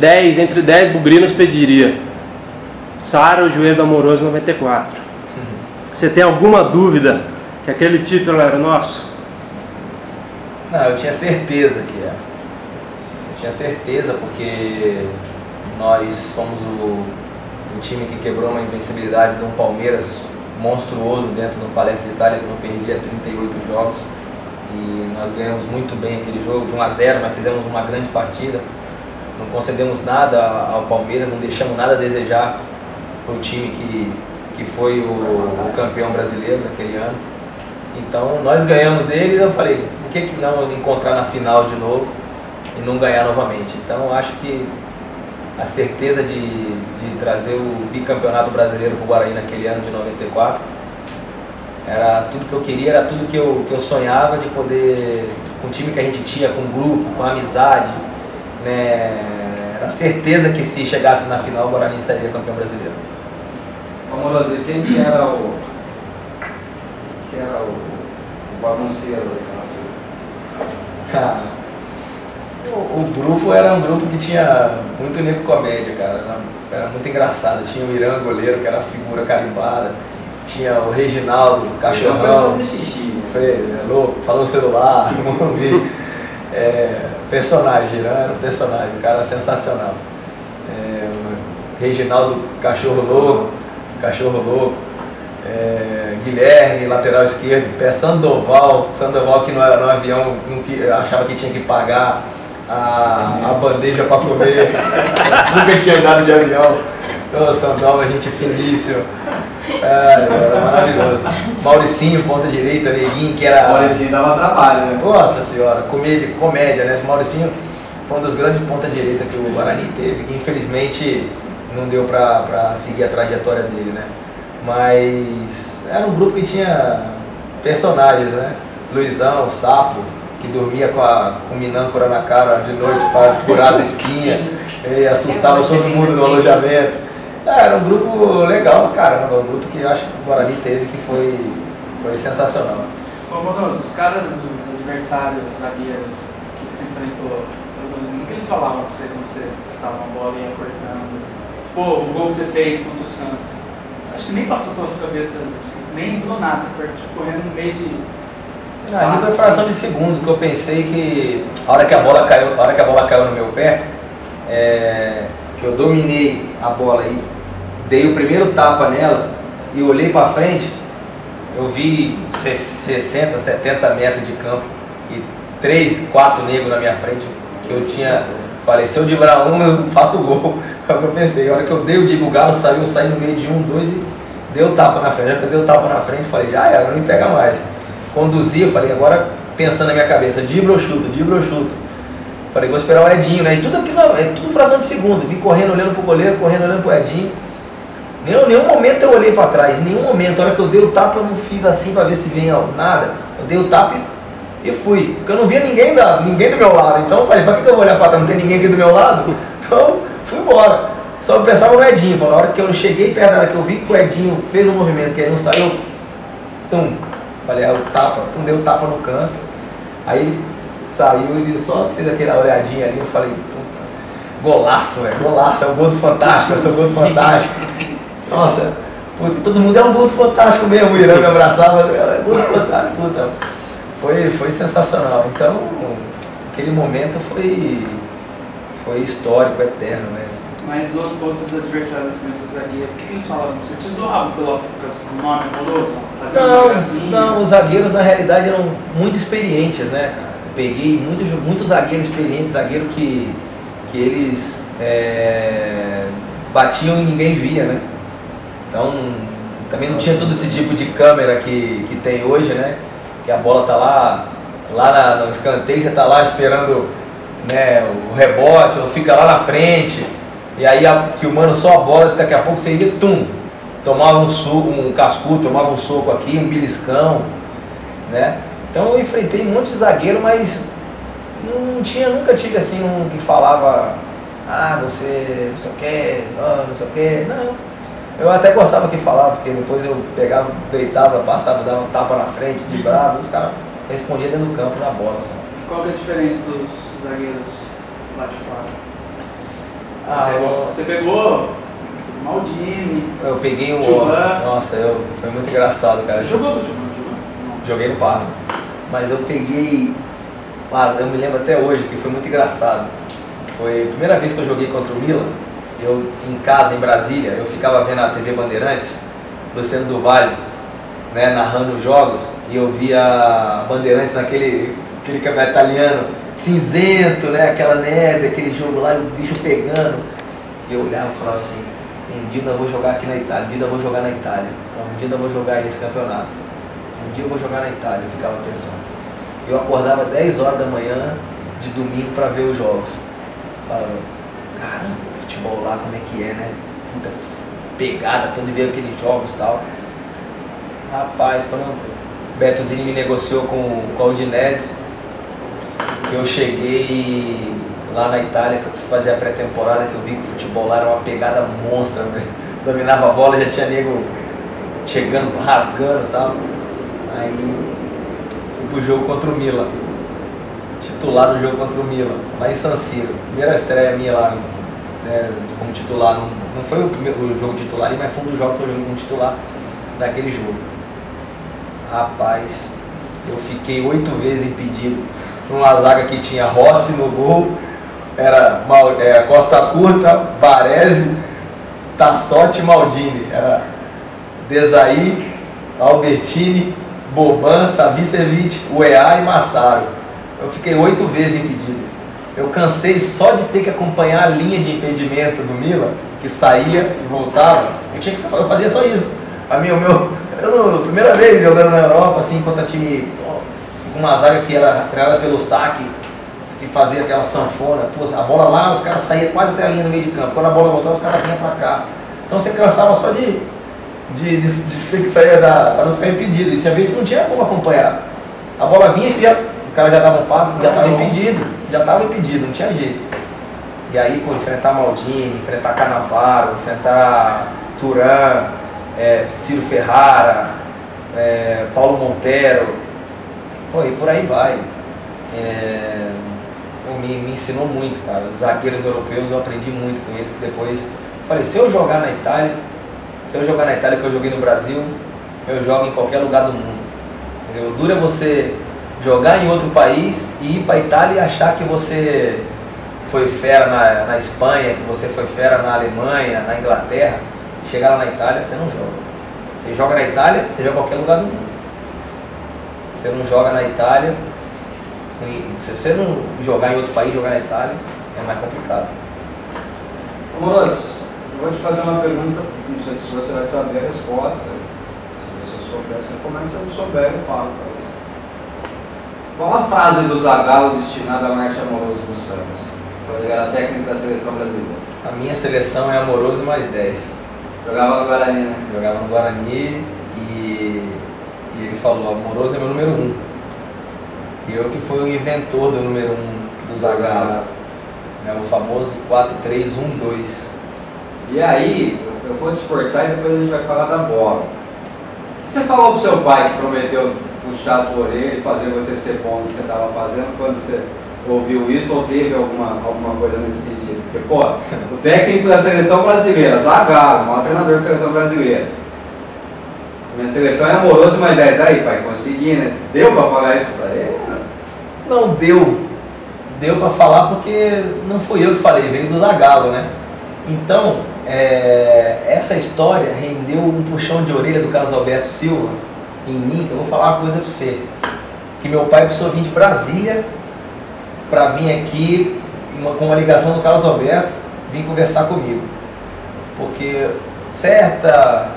entre 10 bugrinos pediria: sara o joelho do Amoroso 94. Você tem alguma dúvida que aquele título era nosso? Não, eu tinha certeza que era. Eu tinha certeza porque nós fomos o time que quebrou uma invencibilidade de um Palmeiras monstruoso dentro do Palestra Itália, que não perdia 38 jogos. E nós ganhamos muito bem aquele jogo, de 1 a 0, mas fizemos uma grande partida. não concedemos nada ao Palmeiras, não deixamos nada a desejar para o time que foi o campeão brasileiro daquele ano. Então nós ganhamos dele e eu falei, por que não encontrar na final de novo e não ganhar novamente? Então acho que a certeza de trazer o bicampeonato brasileiro para o Guarani naquele ano de 94 era tudo que eu queria, era tudo que eu sonhava de poder, com o time que a gente tinha, com o grupo, com a amizade, né? Era certeza que se chegasse na final o Guarani seria campeão brasileiro. Amoroso, e quem que era o bagunceiro daquela O grupo era um grupo que tinha muito nego comédia, cara. Era muito engraçado. Tinha o Irã, goleiro, que era a figura carimbada. Tinha o Reginaldo, o cachorrão. É louco, falou no celular, não ouvi. Personagem, Irã era um personagem, um cara sensacional. O Reginaldo, cachorro louco. Guilherme, lateral esquerdo, Sandoval que no avião achava que tinha que pagar a bandeja para comer, nunca tinha andado de avião. Ô, Sandoval, gente finíssima, era maravilhoso. Mauricinho, ponta direita, Neguinho, que era... Mauricinho dava trabalho, né? Nossa senhora, comédia, né? Mauricinho foi um dos grandes pontas direita que o Guarani teve, que infelizmente não deu para seguir a trajetória dele, né? Mas era um grupo que tinha personagens, né? Luizão, o Sapo, que dormia com minâncora na cara de noite para curar as espinhas e assustava todo mundo no alojamento. Era um grupo legal, caramba, um grupo que eu acho que o Guarani teve que foi sensacional. Ô, Monoso, os caras, os adversários, os zagueiros que você enfrentou, o que eles falavam pra você quando você tava uma bola e ia cortando? Pô, o gol que você fez contra o Santos, acho que nem passou pelas cabeças, nem entrou nada, você foi correndo no meio de... Ali foi fração de segundo que eu pensei que a hora que a bola caiu no meu pé, que eu dominei a bola aí, dei o primeiro tapa nela e olhei para frente, eu vi 60, 70 metros de campo e 3, 4 negros na minha frente, que eu tinha, falei, se eu driblar um eu faço o gol. É o que eu pensei, a hora que eu dei o drible, o Galo saiu, eu saí no meio de 1, 2 e dei o tapa na frente. Já que eu dei o tapa na frente, falei, já era, não me pega mais. Conduzi, eu falei, agora pensando na minha cabeça, dribla ou chuto. Falei, vou esperar o Edinho, né? E tudo aquilo é tudo fração de segundo. Vim correndo, olhando pro goleiro, correndo, olhando pro Edinho. Nenhum momento eu olhei para trás, em nenhum momento. A hora que eu dei o tapa, eu não fiz assim para ver se vinha nada. Eu dei o tapa e fui. Porque eu não via ninguém do meu lado. Então eu falei, para que eu vou olhar para trás? Não tem ninguém aqui do meu lado? Então fui embora. Só eu pensava no Edinho. Na hora que eu cheguei perto, na hora que eu vi que o Edinho fez um movimento, que ele não saiu, tum. Falei, o tapa, deu o tapa no canto. Aí ele saiu e só fez aquela olhadinha ali. Eu falei, puta, golaço, velho, golaço, é o gol do Fantástico, esse é o gol do Fantástico. Nossa, puta, todo mundo é um gol do Fantástico mesmo. O Irã me abraçava, é gol do Fantástico, puta. Foi sensacional. Então, aquele momento foi histórico, eterno, né? Mas outros adversários, assim, outros zagueiros, o que eles falavam? Você te zoava pelo nome amoroso? Não, os zagueiros na realidade eram muito experientes, né, cara? Eu peguei muitos zagueiros experientes, zagueiro que eles batiam e ninguém via, né? Então, também não tinha todo esse tipo de câmera que tem hoje, né? Que a bola tá lá no escanteio, você tá lá esperando, né, o rebote, ou fica lá na frente. E aí filmando só a bola, daqui a pouco você ia, tomava um cascudo, tomava um soco aqui, um beliscão, né? Então eu enfrentei um monte de zagueiro, mas nunca tive assim um que falava, você não sei o que, não sei o que, não. Eu até gostava que falava, porque depois eu pegava, deitava, passava, dava um tapa na frente, de bravo, os caras respondiam dentro do campo, na bola só. Qual que é a diferença dos zagueiros lá de fora? Você pegou Maldini. Eu peguei o Tchuan. Nossa, foi muito engraçado, cara. Você jogou no Tchuan? Joguei no Parma. Mas eu peguei. Eu me lembro até hoje que foi muito engraçado. Foi a primeira vez que eu joguei contra o Milan. Eu em casa, em Brasília, eu ficava vendo a TV Bandeirantes, Luciano do Vale, né, narrando os jogos, e eu via Bandeirantes naquele campeonato italiano, cinzento, né? Aquela neve, aquele jogo lá, e o bicho pegando. E eu olhava e falava assim, um dia eu vou jogar aqui na Itália, um dia eu vou jogar na Itália, um dia eu vou jogar aí nesse campeonato, um dia eu vou jogar na Itália, eu ficava pensando. Eu acordava 10 horas da manhã de domingo para ver os jogos. Falava, caramba, futebol lá como é que é, né? Muita pegada, todo dia aqueles jogos e tal. Rapaz, quando o Betozinho me negociou com a Udinese, eu cheguei lá na Itália, que eu fui fazer a pré-temporada, que eu vi que o futebol lá era uma pegada monstra, né? Dominava a bola, já tinha nego chegando, rasgando e tal. Aí fui pro jogo contra o Milan, titular no jogo contra o Milan, lá em San Siro. Primeira estreia minha lá, né, como titular, não foi o jogo titular, mas foi um dos jogos que eu joguei como titular naquele jogo. Rapaz, eu fiquei 8 vezes impedido por uma zaga que tinha Rossi no gol, era Costa Curta, Baresi, Tassotti e Maldini. Era Desailly, Albertini, Boban, Savicevic, Uea e Massaro. Eu fiquei 8 vezes impedido. Eu cansei só de ter que acompanhar a linha de impedimento do Milan, que saía e voltava. Eu fazia só isso. Primeira vez jogando na Europa, assim, contra time com uma zaga que era treinada pelo saque e fazia aquela sanfona. Pô, a bola lá, os caras saíam quase até a linha do meio de campo. Quando a bola voltava, os caras vinham pra cá. Então você cansava só de ter que sair para não ficar impedido. E tinha vezes que não tinha como acompanhar. A bola vinha e os caras já davam passo, já estava impedido, não tinha jeito. E aí, pô, enfrentar Maldini, enfrentar Cannavaro, enfrentar Turan, Ciro Ferrara, Paulo Montero, pô, e por aí vai. Me ensinou muito, cara. Os zagueiros europeus, eu aprendi muito com eles. Depois falei, se eu jogar na Itália, que eu joguei no Brasil, eu jogo em qualquer lugar do mundo. Entendeu? O duro é você jogar em outro país e ir para a Itália e achar que você foi fera na Espanha, que você foi fera na Alemanha, na Inglaterra. Chegar lá na Itália, você não joga. Você joga na Itália, você joga em qualquer lugar do mundo. Você não joga na Itália, se você não jogar em outro país, jogar na Itália, é mais complicado. Amoroso, eu vou te fazer uma pergunta, não sei se você vai saber a resposta. Se você souber, você começa, se eu não souber, eu falo para você. Qual a frase do Zagallo destinada a Márcio Amoroso dos Santos, quando ele era técnico da seleção brasileira? A minha seleção é Amoroso mais 10. Jogava no Guarani, né? Jogava no Guarani e ele falou, Amoroso é meu número 1. E eu que fui o inventor do número 1 do Zagallo, né, o famoso 4-3-1-2. E aí, eu vou te cortar e depois a gente vai falar da bola. O que você falou pro seu pai que prometeu puxar a tua orelha e fazer você ser bom no que você estava fazendo quando você ouviu isso ou teve alguma coisa nesse sentido? Porque, pô, o técnico da seleção brasileira, Zagallo, o maior treinador da seleção brasileira. Minha seleção é Amoroso mais 10. Aí, pai, consegui, né? Deu pra falar isso pra ele? Não deu. Deu pra falar porque não fui eu que falei, veio do Zagallo, né? Então, essa história rendeu um puxão de orelha do Carlos Alberto Silva em mim, que eu vou falar uma coisa pra você. Que meu pai precisou vir de Brasília pra vir aqui com uma ligação do Carlos Alberto, vir conversar comigo. Porque certo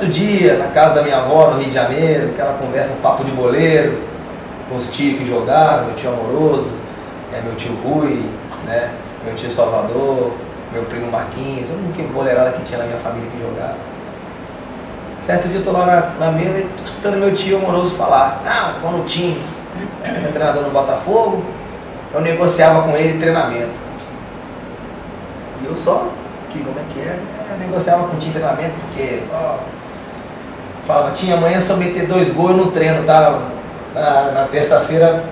dia, na casa da minha avó, no Rio de Janeiro, aquela conversa, um papo de boleiro, com os tios que jogaram, meu tio Amoroso, meu tio Rui, né, meu tio Salvador, meu primo Marquinhos, todo mundo que boleirada que tinha na minha família que jogava. Certo dia eu tô lá na mesa e tô escutando meu tio Amoroso falar, não, quando o time era treinador no Botafogo, eu negociava com ele treinamento. E eu só, como é que é? Eu negociava com o time treinamento porque, falava, tinha amanhã só meter 2 gols no treino, tá? Na terça-feira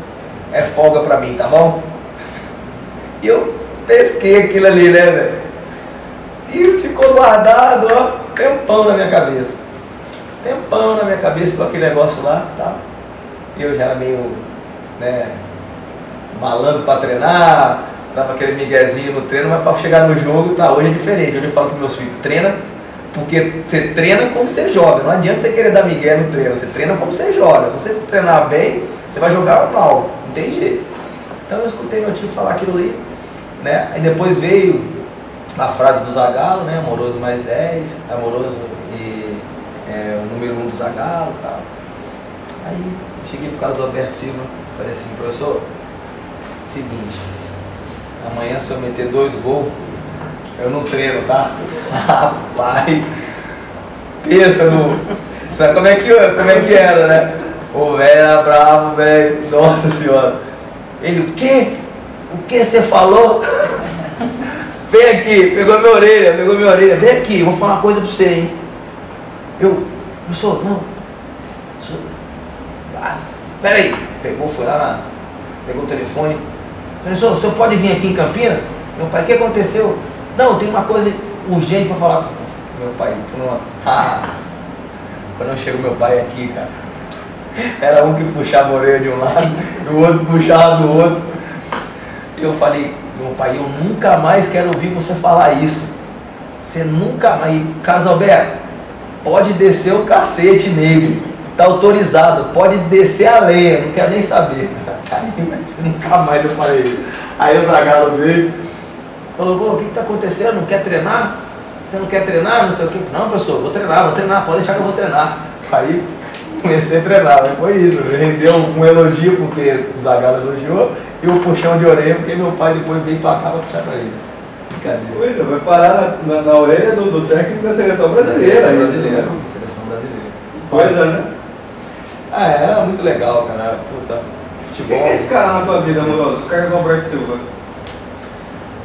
é folga pra mim, tá bom? E eu pesquei aquilo ali, né, velho? E ficou guardado, ó, tempão na minha cabeça. Tempão na minha cabeça com aquele negócio lá, tá? E eu já era meio, né, malandro pra treinar, dava aquele miguezinho no treino, mas pra chegar no jogo, tá, hoje é diferente. Hoje eu falo pros meus filhos, treina, porque você treina como você joga. Não adianta você querer dar migué no treino, você treina como você joga. Se você treinar bem, você vai jogar mal, não tem jeito. Então eu escutei meu tio falar aquilo ali, né? Aí depois veio a frase do Zagallo, né? Amoroso mais 10, amoroso e o número 1 do Zagallo e tal. Aí cheguei pro Carlos Alberto Silva, falei assim, professor, seguinte, amanhã se eu meter 2 gols, eu não treino, tá? Rapaz, pensa no... Sabe como é que era, né? O velho era bravo, velho, nossa senhora. Ele, o quê? O que você falou? Vem aqui, pegou minha orelha, vem aqui, vou falar uma coisa pra você, hein? Professor, não. Professor, peraí. Pegou, foi lá, pegou o telefone. Professor, o senhor pode vir aqui em Campinas? Meu pai, o que aconteceu? Não, tem uma coisa urgente pra falar com meu pai. Pronto. Quando chegou meu pai aqui, cara, era um que puxava a orelha de um lado, do outro puxava do outro. E eu falei, meu pai, eu nunca mais quero ouvir você falar isso. Você nunca mais... Carlos Alberto, pode descer o cacete nele. Tá autorizado, pode descer a lenha, não quero nem saber. Aí, nunca mais eu falei. Aí o Zagallo veio, falou, pô, o que tá acontecendo? Não quer treinar? Você não quer treinar? Não sei o que. Não, professor, vou treinar, pode deixar que eu vou treinar. Aí comecei a treinar, mas foi isso. Rendeu um elogio porque o Zagallo elogiou e um puxão de orelha porque meu pai depois veio pra cá pra puxar pra ele. Brincadeira. Vai parar na orelha do técnico da seleção brasileira. Seleção brasileira. Coisa, né? Era muito legal, cara. Puta, futebol. Quem é esse cara na tua vida, Amoroso? O Carlos Alberto Silva.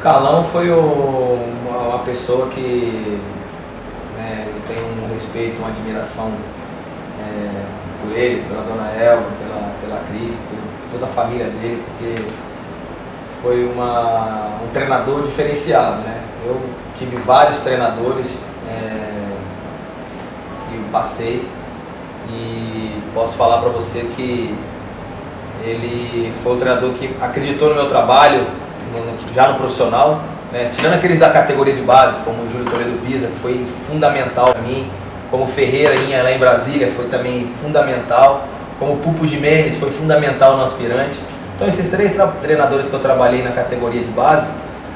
Calão foi uma pessoa que eu tenho um respeito, uma admiração por ele, pela dona Elba, pela Cris, por toda a família dele, porque foi um treinador diferenciado, né? Eu tive vários treinadores que eu passei e posso falar para você que ele foi o treinador que acreditou no meu trabalho, já no profissional, né? Tirando aqueles da categoria de base, como o Júlio Toledo Pisa, que foi fundamental para mim, como o Ferreira lá em Brasília foi também fundamental, como o Pupo Jimenez foi fundamental no aspirante. Então esses 3 treinadores que eu trabalhei na categoria de base,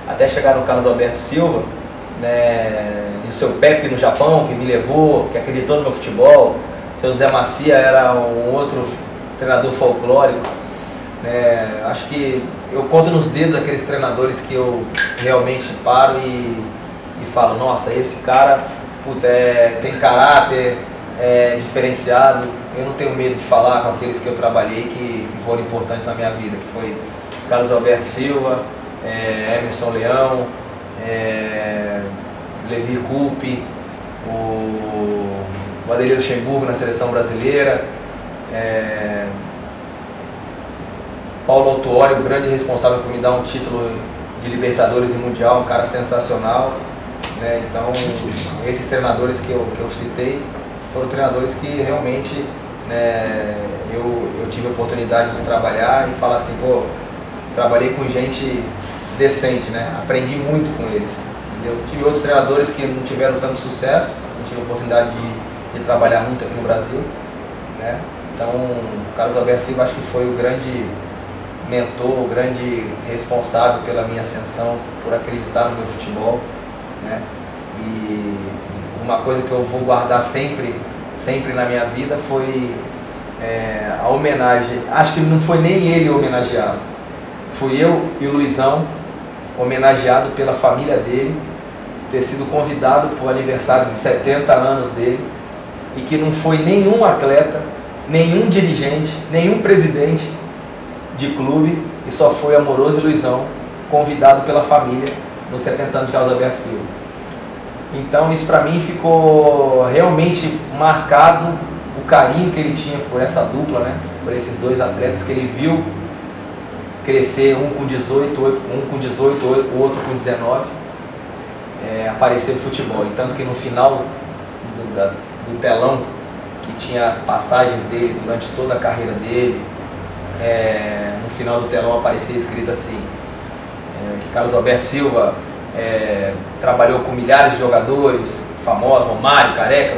até chegar no Carlos Alberto Silva, né? E o seu Pepe no Japão, que me levou, que acreditou no meu futebol, o seu Zé Macia era um outro treinador folclórico. Acho que eu conto nos dedos aqueles treinadores que eu realmente paro e falo, nossa, esse cara tem caráter, é diferenciado. Eu não tenho medo de falar com aqueles que eu trabalhei que foram importantes na minha vida, que foi Carlos Alberto Silva, Emerson Leão, Levi Coupe, o Adelio Luxemburgo na seleção brasileira, Paulo Autuori, o grande responsável por me dar um título de Libertadores e Mundial, um cara sensacional, né? Então, esses treinadores que eu citei foram treinadores que realmente eu tive a oportunidade de trabalhar e falar assim, pô, trabalhei com gente decente, né? Aprendi muito com eles, entendeu? Tive outros treinadores que não tiveram tanto sucesso, não tive a oportunidade de trabalhar muito aqui no Brasil, né? Então, o Carlos Alberto Silva acho que foi o grande mentor, o grande responsável pela minha ascensão, por acreditar no meu futebol, né? E uma coisa que eu vou guardar sempre na minha vida foi a homenagem. Acho que não foi nem ele homenageado, fui eu e o Luizão homenageado pela família dele, ter sido convidado para o aniversário de 70 anos dele, e que não foi nenhum atleta, nenhum dirigente, nenhum presidente de clube, e só foi Amoroso e Luizão convidado pela família nos 70 anos de Carlos Alberto Silva. Então isso para mim ficou realmente marcado, o carinho que ele tinha por essa dupla, né? Por esses 2 atletas que ele viu crescer, um com 18, o outro com 19, aparecer no futebol. E tanto que no final do telão, que tinha passagens dele durante toda a carreira dele, no final do telão aparecia escrito assim, que Carlos Alberto Silva trabalhou com milhares de jogadores famosos, Romário, Careca,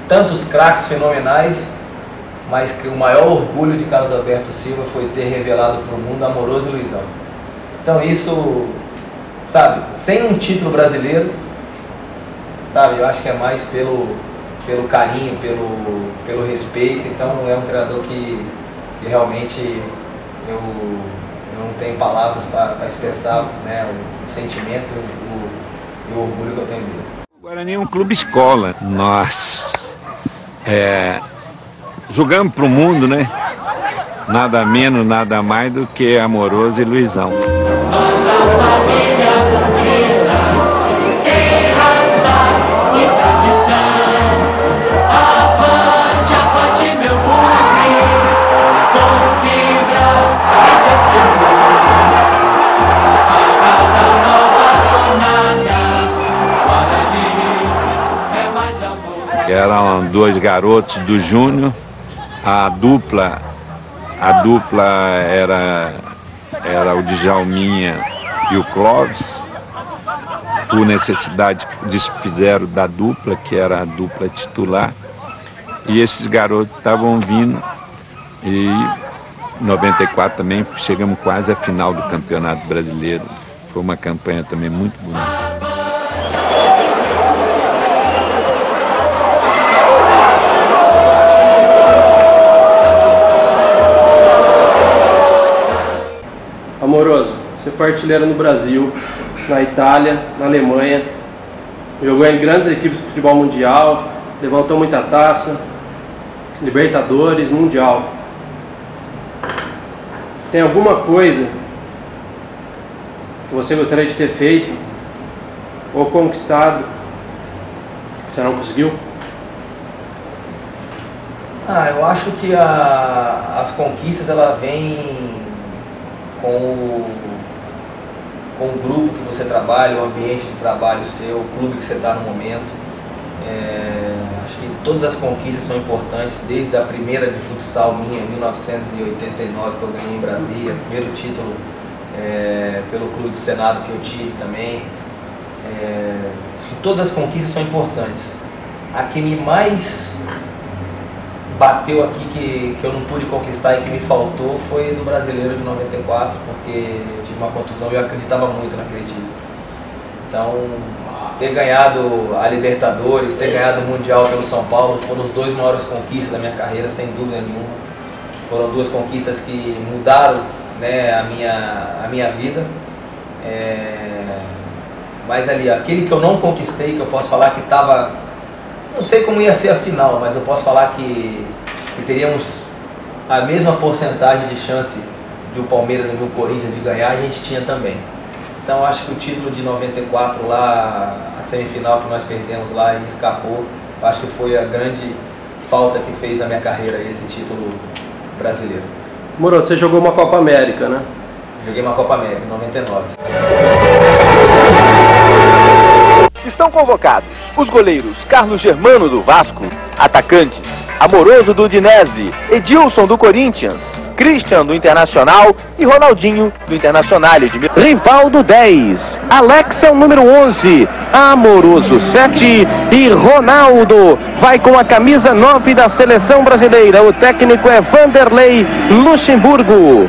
tantos craques fenomenais, mas que o maior orgulho de Carlos Alberto Silva foi ter revelado para o mundo Amoroso e Luizão. Então isso, sabe, sem um título brasileiro, sabe, eu acho que é mais pelo carinho, pelo respeito. Então é um treinador que realmente eu não tenho palavras para expressar, né, o sentimento e o orgulho que eu tenho dele. O Guarani é um clube escola. Nós jogamos para o mundo, né? Nada menos, nada mais do que Amoroso e Luizão. Eram dois garotos do Júnior, a dupla era o Djalminha e o Clóvis. Por necessidade desfizeram da dupla, que era a dupla titular, e esses garotos estavam vindo, e em 94 também chegamos quase à final do Campeonato Brasileiro. Foi uma campanha também muito bonita. Amoroso, você foi artilheiro no Brasil, na Itália, na Alemanha, jogou em grandes equipes de futebol mundial, levantou muita taça, Libertadores, Mundial. Tem alguma coisa que você gostaria de ter feito ou conquistado que você não conseguiu? Eu acho que as conquistas ela vêm com o grupo que você trabalha, o ambiente de trabalho seu, o clube que você está no momento. Acho que todas as conquistas são importantes, desde a primeira de futsal minha, em 1989, que eu ganhei em Brasília, primeiro título pelo Clube do Senado que eu tive também. Acho que todas as conquistas são importantes. A que me mais bateu aqui, que eu não pude conquistar e que me faltou, foi do Brasileiro de 94, porque eu tive uma contusão e eu acreditava muito naquele título. Então, ter ganhado a Libertadores, ter ganhado o Mundial pelo São Paulo, foram as duas maiores conquistas da minha carreira, sem dúvida nenhuma. Foram duas conquistas que mudaram, né, a minha vida. Mas ali, aquele que eu não conquistei, que eu posso falar que estava... Não sei como ia ser a final, mas eu posso falar que teríamos a mesma porcentagem de chance de um Palmeiras ou de um Corinthians de ganhar, a gente tinha também. Então acho que o título de 94 lá, a semifinal que nós perdemos lá e escapou, acho que foi a grande falta que fez na minha carreira esse título brasileiro. Moro, você jogou uma Copa América, né? Joguei uma Copa América em 99. Estão convocados os goleiros Carlos Germano do Vasco, atacantes Amoroso do Udinese, Edilson do Corinthians, Christian do Internacional e Ronaldinho do Internacional de Milão. Rivaldo 10, Alex é o número 11, Amoroso 7 e Ronaldo vai com a camisa 9 da seleção brasileira. O técnico é Vanderlei Luxemburgo.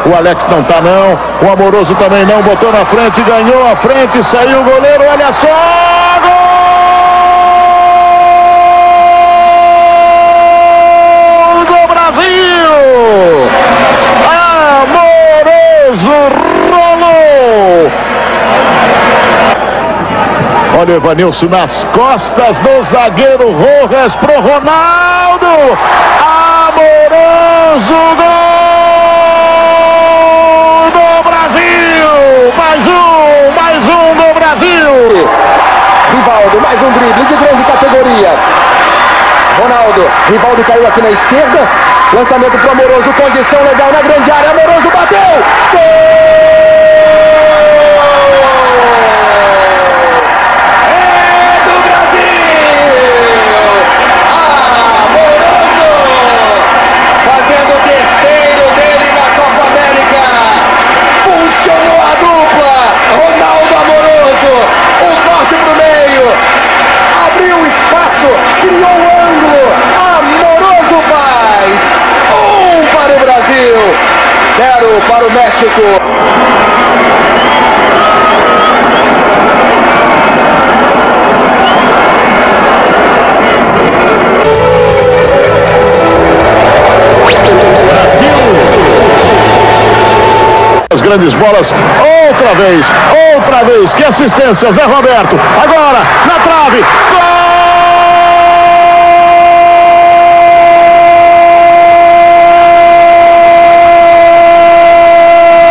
O Alex não tá não, o Amoroso também não, botou na frente, ganhou a frente, saiu o goleiro, olha só, gol do Brasil! Amoroso rolou! Olha o Evanilson nas costas do zagueiro Rojas pro Ronaldo! Amoroso, gol! Mais um do Brasil! Rivaldo, mais um drible de grande categoria. Ronaldo, Rivaldo caiu aqui na esquerda. Lançamento pro Amoroso, condição legal na grande área. Amoroso bateu! Gol! É do Brasil! Amoroso! Fazendo o terceiro dele na Copa América. Funcionou a dupla. Ronaldo, Amoroso. O corte pro meio. Abriu o espaço. Criou o ângulo. Amoroso faz. México. As grandes bolas, outra vez, que assistência, Zé Roberto, agora, na trave,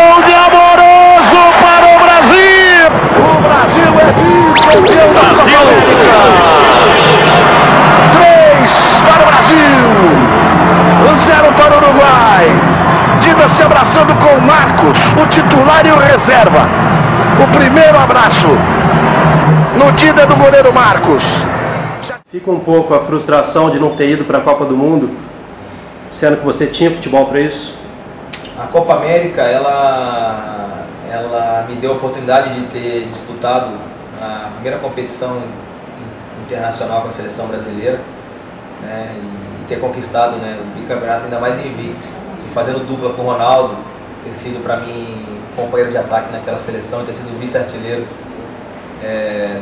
gol de Amoroso para o Brasil! O Brasil é bicampeão da Copa América! 3 para o Brasil, 0 para o Uruguai. Dida se abraçando com o Marcos, o titular e o reserva. O primeiro abraço no Dida do goleiro Marcos. Fica um pouco a frustração de não ter ido para a Copa do Mundo, sendo que você tinha futebol para isso? A Copa América, ela me deu a oportunidade de ter disputado a primeira competição internacional com a seleção brasileira, né, e ter conquistado, né, o bicampeonato ainda mais invicto. Fazendo dupla com o Ronaldo, ter sido para mim companheiro de ataque naquela seleção, ter sido vice-artilheiro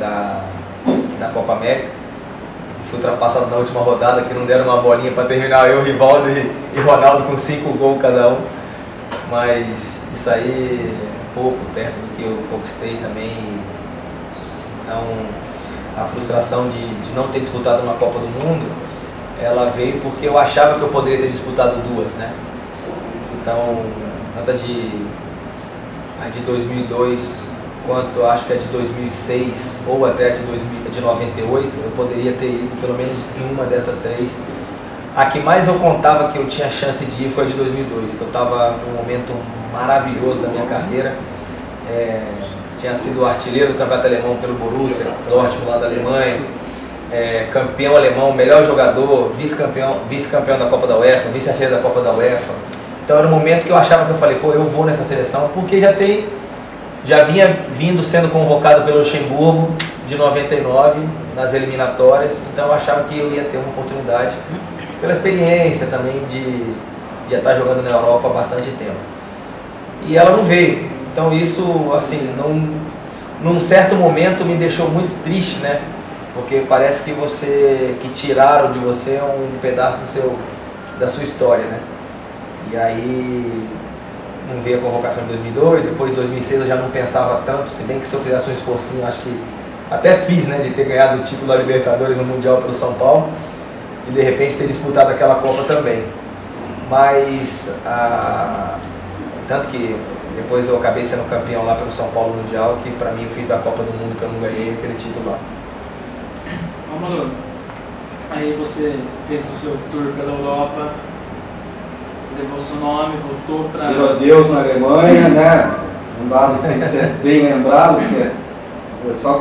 da Copa América. Fui ultrapassado na última rodada, que não deram uma bolinha para terminar, eu, Rivaldo e Ronaldo com 5 gols cada um. Mas isso aí é pouco, perto do que eu conquistei também. Então a frustração de não ter disputado uma Copa do Mundo, ela veio porque eu achava que eu poderia ter disputado duas, né? Então, tanto a de 2002 quanto acho que a de 2006 ou até a de 98, eu poderia ter ido pelo menos em uma dessas três. A que mais eu contava que eu tinha chance de ir foi a de 2002, que eu estava num momento maravilhoso da minha carreira. Tinha sido artilheiro do campeonato alemão pelo Borussia Dortmund lá da Alemanha, campeão alemão, melhor jogador, vice-campeão da Copa da UEFA, vice-artilheiro da Copa da UEFA. Então era um momento que eu achava que eu falei, pô, eu vou nessa seleção, porque já vinha vindo sendo convocado pelo Luxemburgo de 99 nas eliminatórias, então eu achava que eu ia ter uma oportunidade pela experiência também de estar jogando na Europa há bastante tempo. E ela não veio, então isso, assim, num certo momento me deixou muito triste, né? Porque parece que tiraram de você um pedaço da sua história, né? E aí não veio a convocação em 2002, depois de 2006 eu já não pensava tanto, se bem que se eu fizesse um esforcinho, acho que até fiz, né, de ter ganhado o título da Libertadores no Mundial pelo São Paulo e de repente ter disputado aquela Copa também. Mas, tanto que depois eu acabei sendo campeão lá pelo São Paulo Mundial, que pra mim eu fiz a Copa do Mundo que eu não ganhei aquele título lá. Amoroso, aí você fez o seu tour pela Europa, levou seu nome, voltou para... Virou Deus na Alemanha, né? Um dado que tem que ser bem lembrado, porque só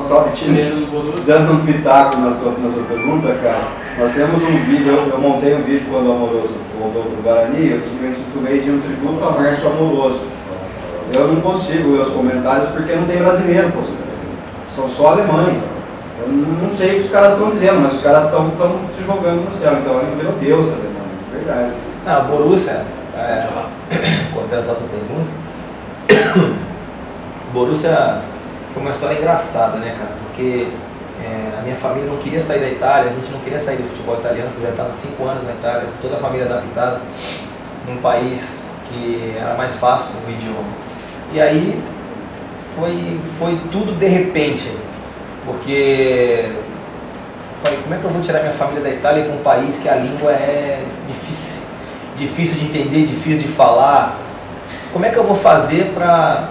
dando um pitaco na sua pergunta, cara, nós temos um vídeo, eu montei um vídeo quando o Amoroso voltou para o Guarani, eu intitulei de um tributo a Márcio Amoroso. Eu não consigo ver os comentários porque não tem brasileiro postando, são só alemães. Eu não sei o que os caras estão dizendo, mas os caras estão se jogando no céu, então ele virou Deus na Alemanha, verdade. Ah, o Borussia, cortando só sua pergunta, o Borussia foi uma história engraçada, né, cara, porque a minha família não queria sair da Itália, a gente não queria sair do futebol italiano, porque eu já estava 5 anos na Itália, toda a família adaptada num país que era mais fácil o idioma. E aí foi tudo de repente, porque falei, como é que eu vou tirar minha família da Itália para um país que a língua é difícil de entender, difícil de falar? Como é que eu vou fazer para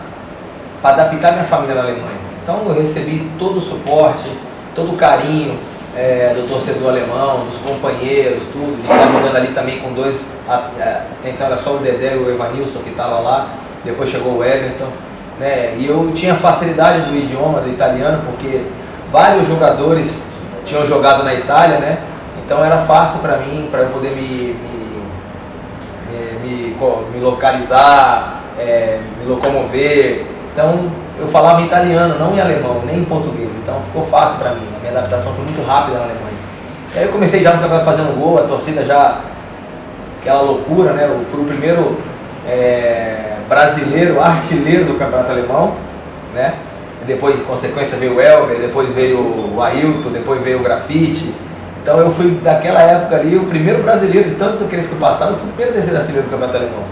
adaptar minha família na Alemanha? Então eu recebi todo o suporte, todo o carinho do torcedor alemão, dos companheiros, tudo, de estar jogando ali também com dois, então era só o Dedé e o Evanilson que estavam lá, depois chegou o Everton, né? E eu tinha facilidade do idioma, do italiano, porque vários jogadores tinham jogado na Itália, né? Então era fácil para mim, para eu poder me localizar, me locomover. Então eu falava em italiano, não em alemão, nem em português. Então ficou fácil para mim, a minha adaptação foi muito rápida na Alemanha. E aí eu comecei já no campeonato fazendo gol, a torcida já, aquela loucura, né? Eu fui o primeiro brasileiro, artilheiro do campeonato alemão, né? Depois, em consequência, veio o Elber, depois veio o Ailton, depois veio o Grafite. Então eu fui, daquela época ali, o primeiro brasileiro, de tantos aqueles que passaram, eu fui o primeiro a ser artilheiro do campeonato alemão.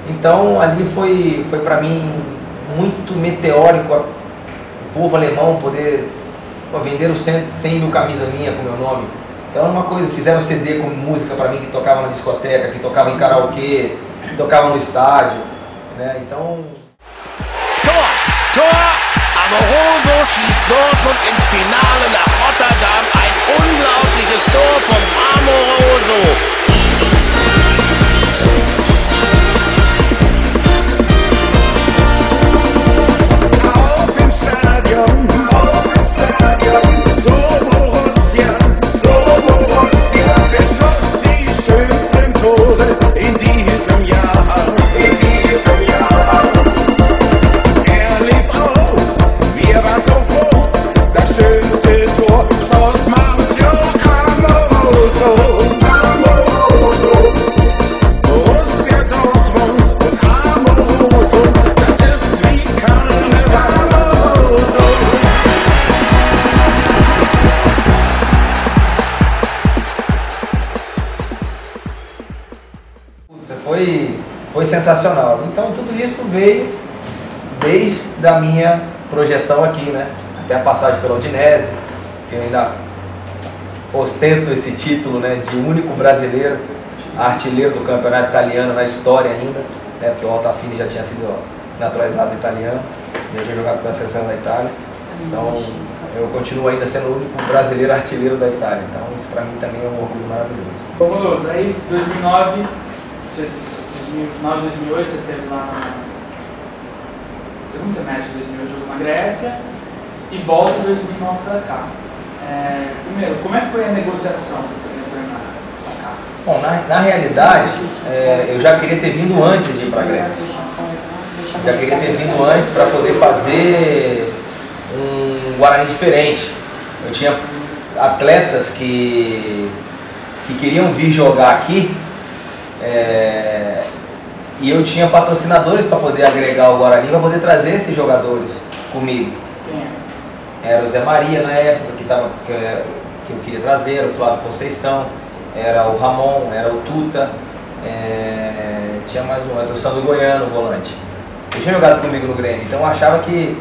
Então ali foi para mim muito meteórico o povo alemão poder vender os 100 mil camisas minhas com meu nome. Então é uma coisa, fizeram CD com música para mim que tocava na discoteca, que tocava em karaokê, que tocava no estádio, né? Então... Tor! Amoroso schießt Dortmund ins Finale nach Rotterdam. Ein unglaubliches Tor vom Amoroso. Foi sensacional. Então tudo isso veio desde a minha projeção aqui, né? Até a passagem pela Udinese, que eu ainda ostento esse título, né, de único brasileiro artilheiro do campeonato italiano na história ainda, né? Porque o Altafini já tinha sido naturalizado italiano, já tinha jogado pela seleção da Itália. Então eu continuo ainda sendo o único brasileiro artilheiro da Itália. Então isso para mim também é um orgulho maravilhoso. Bom, Moroso, aí 2009, no final de 2008 você esteve lá no segundo semestre de 2008, jogou na Grécia e volta em 2009 para cá. Primeiro, como é que foi a negociação para cá? Bom, na realidade, eu já queria ter vindo antes de ir para a Grécia. Já queria ter vindo antes para poder fazer um Guarani diferente. Eu tinha atletas que queriam vir jogar aqui, e eu tinha patrocinadores para poder agregar o Guarani, para poder trazer esses jogadores comigo. Quem era o Zé Maria na época, que eu queria trazer, era o Flávio Conceição, era o Ramon, era o Tuta, tinha mais um, era o Sandro Goiano, o volante. Ele tinha jogado comigo no Grêmio, então eu achava que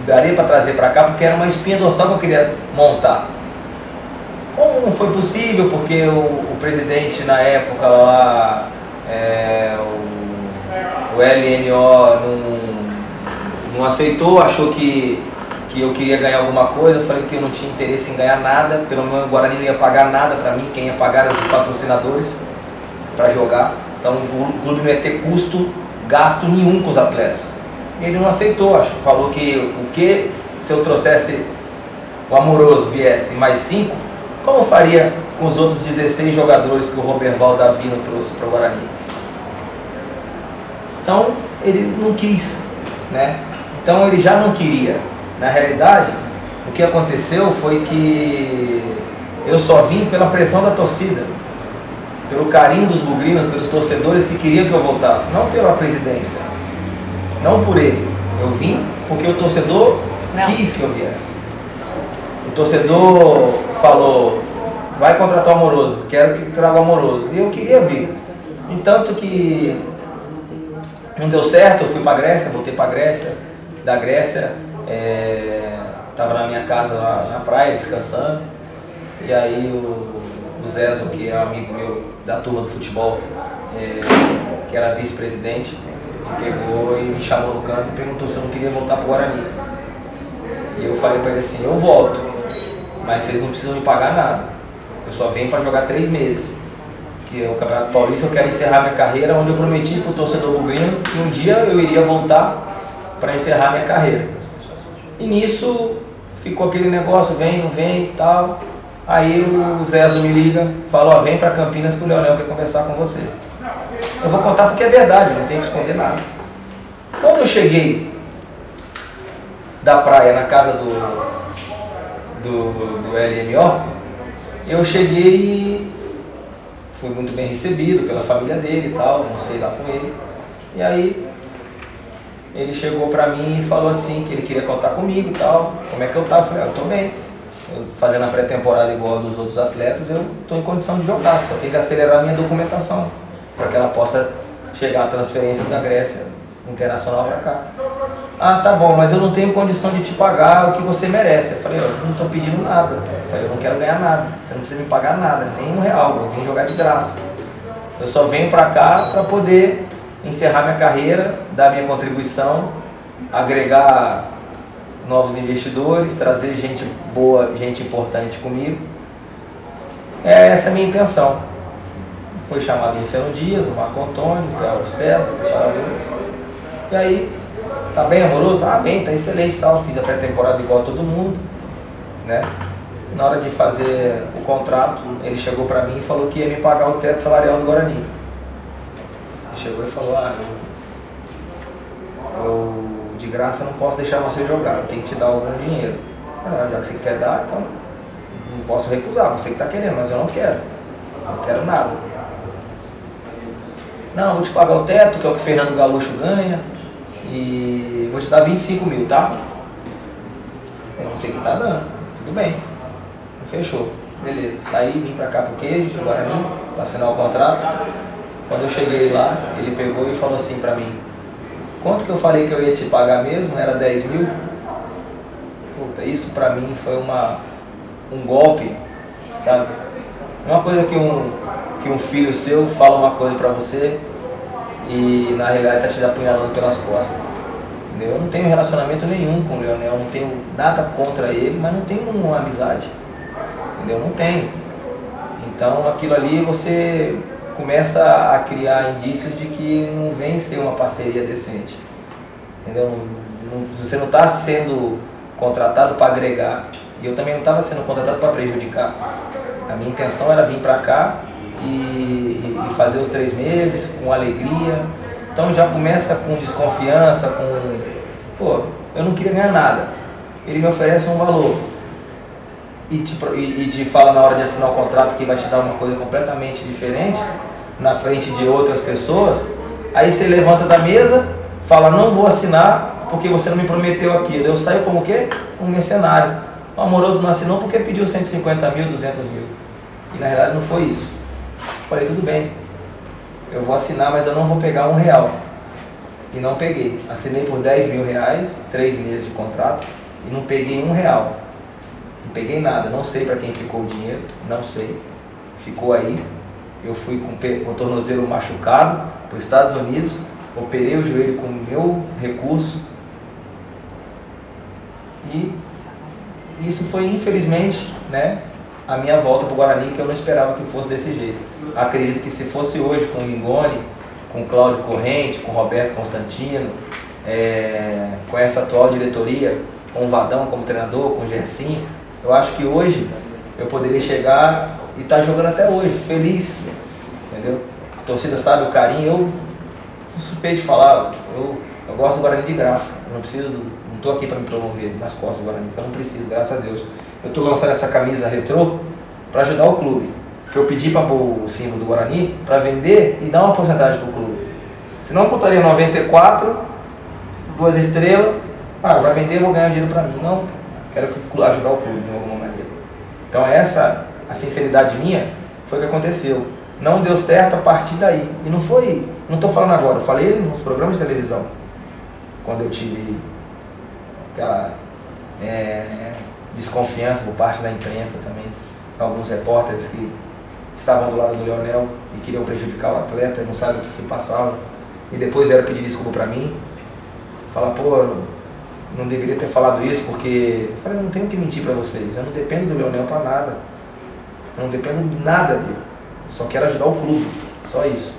daria para trazer para cá, porque era uma espinha dorsal que eu queria montar. Como não foi possível, porque o presidente na época lá, o LMO não aceitou, achou que eu queria ganhar alguma coisa. Eu falei que eu não tinha interesse em ganhar nada, pelo menos o Guarani não ia pagar nada para mim, quem ia pagar eram os patrocinadores para jogar. Então o clube não ia ter gasto nenhum com os atletas. E ele não aceitou, falou que se eu trouxesse o Amoroso, viesse mais 5, como eu faria com os outros 16 jogadores que o Roberval Davino trouxe para o Guarani? Então ele não quis, né? Então ele já não queria. Na realidade, o que aconteceu foi que eu só vim pela pressão da torcida, pelo carinho dos bugrinos, pelos torcedores que queriam que eu voltasse, não pela presidência, não por ele. Eu vim porque o torcedor quis que eu viesse. O torcedor falou: vai contratar o Amoroso, quero que traga o Amoroso. E eu queria vir. Entanto que não deu certo, eu fui para a Grécia, voltei para a Grécia. Da Grécia, estava na minha casa lá na praia, descansando. E aí o Zezo, que é um amigo meu da turma do futebol, que era vice-presidente, me pegou e me chamou no canto e perguntou se eu não queria voltar para o Guarani. E eu falei para ele assim: eu volto, mas vocês não precisam me pagar nada. Eu só venho para jogar 3 meses. Que é o Campeonato Paulista, eu quero encerrar minha carreira, onde eu prometi para o torcedor bugrino que um dia eu iria voltar para encerrar minha carreira. E nisso ficou aquele negócio, vem, não vem e tal. Aí o Zezo me liga, fala: ó, vem para Campinas que o Leonel quer conversar com você. Eu vou contar porque é verdade, não tenho que esconder nada. Quando eu cheguei da praia na casa do LMO, eu cheguei e fui muito bem recebido pela família dele e tal, almocei lá com ele. E aí ele chegou pra mim e falou assim que ele queria contar comigo e tal. Como é que eu tava? Eu falei, eu tô bem. Eu, fazendo a pré-temporada igual a dos outros atletas, eu tô em condição de jogar, só tenho que acelerar a minha documentação para que ela possa chegar à transferência da Grécia Internacional para cá. Ah, tá bom, mas eu não tenho condição de te pagar o que você merece. Eu falei, eu não tô pedindo nada. Eu falei, eu não quero ganhar nada. Você não precisa me pagar nada, nem R$1. Eu vim jogar de graça. Eu só venho para cá para poder encerrar minha carreira, dar minha contribuição, agregar novos investidores, trazer gente boa, gente importante comigo. Essa é a minha intenção. Foi chamado o Luciano Dias, o Marco Antônio, o Cláudio César, o preparador. E aí, tá bem, Amoroso? Ah, bem, tá excelente, tal. Fiz a pré-temporada igual a todo mundo, né? Na hora de fazer o contrato, ele chegou pra mim e falou que ia me pagar o teto salarial do Guarani. Ele chegou e falou, eu de graça não posso deixar você jogar, eu tenho que te dar algum dinheiro. Já que você quer dar, então não posso recusar, você que está querendo, mas eu não quero nada. Não, eu vou te pagar o teto, que é o que o Fernando Gaúcho ganha, e vou te dar 25 mil, tá? Eu não sei o que tá dando, tudo bem. Fechou, beleza. Saí, vim pra cá pro Queijo, pro Guarani, pra assinar o contrato. Quando eu cheguei lá, ele pegou e falou assim pra mim, quanto que eu falei que eu ia te pagar mesmo? Era 10 mil? Puta, isso pra mim foi um golpe, sabe? Uma coisa que um filho seu fala uma coisa pra você e na realidade tá te apunhalando pelas costas. Entendeu? Eu não tenho relacionamento nenhum com o Leonel, não tenho nada contra ele, mas não tenho uma amizade. Entendeu? Não tenho. Então aquilo ali você começa a criar indícios de que não vem ser uma parceria decente. Entendeu? Você não está sendo contratado para agregar. E eu também não estava sendo contratado para prejudicar. A minha intenção era vir para cá e fazer os 3 meses com alegria. Então já começa com desconfiança, pô, eu não queria ganhar nada. Ele me oferece um valor. E te fala na hora de assinar o contrato que vai te dar uma coisa completamente diferente na frente de outras pessoas, aí você levanta da mesa, fala, não vou assinar porque você não me prometeu aquilo. Eu saio como o quê? Um mercenário. O Amoroso não assinou porque pediu 150 mil, 200 mil. E na realidade não foi isso. Falei, tudo bem, eu vou assinar, mas eu não vou pegar R$1. E não peguei. Assinei por R$10 mil, 3 meses de contrato, e não peguei R$1. Não peguei nada, não sei para quem ficou o dinheiro, não sei. Ficou aí. Eu fui com o tornozelo machucado para os Estados Unidos, operei o joelho com o meu recurso. E isso foi, infelizmente, né, a minha volta para o Guarani, que eu não esperava que fosse desse jeito. Acredito que se fosse hoje com o Lingoni, com o Cláudio Corrente, com o Roberto Constantino, com essa atual diretoria, com o Vadão como treinador, com o Gersinho, eu acho que hoje eu poderia chegar e estar jogando até hoje, feliz, entendeu? A torcida sabe o carinho, eu suspeito de falar, eu gosto do Guarani de graça, eu não estou aqui para me promover nas costas do Guarani, porque eu não preciso, graças a Deus. Eu estou lançando essa camisa retrô para ajudar o clube, que eu pedi para pôr o símbolo do Guarani para vender e dar uma porcentagem para o clube. Senão eu botaria 94, 2 estrelas, vai vender, eu vou ganhar dinheiro para mim. Não, quero ajudar o clube de alguma maneira. Então essa, a sinceridade minha, foi o que aconteceu. Não deu certo a partir daí. E não foi, não estou falando agora, eu falei nos programas de televisão, quando eu tive aquela desconfiança por parte da imprensa também, alguns repórteres que estavam do lado do Leonel e queriam prejudicar o atleta, não sabem o que se passava, e depois vieram pedir desculpa para mim, falar, pô, não deveria ter falado isso, porque eu falei, não tenho que mentir para vocês, eu não dependo do Leonel para nada, eu não dependo de nada dele, só quero ajudar o clube, só isso,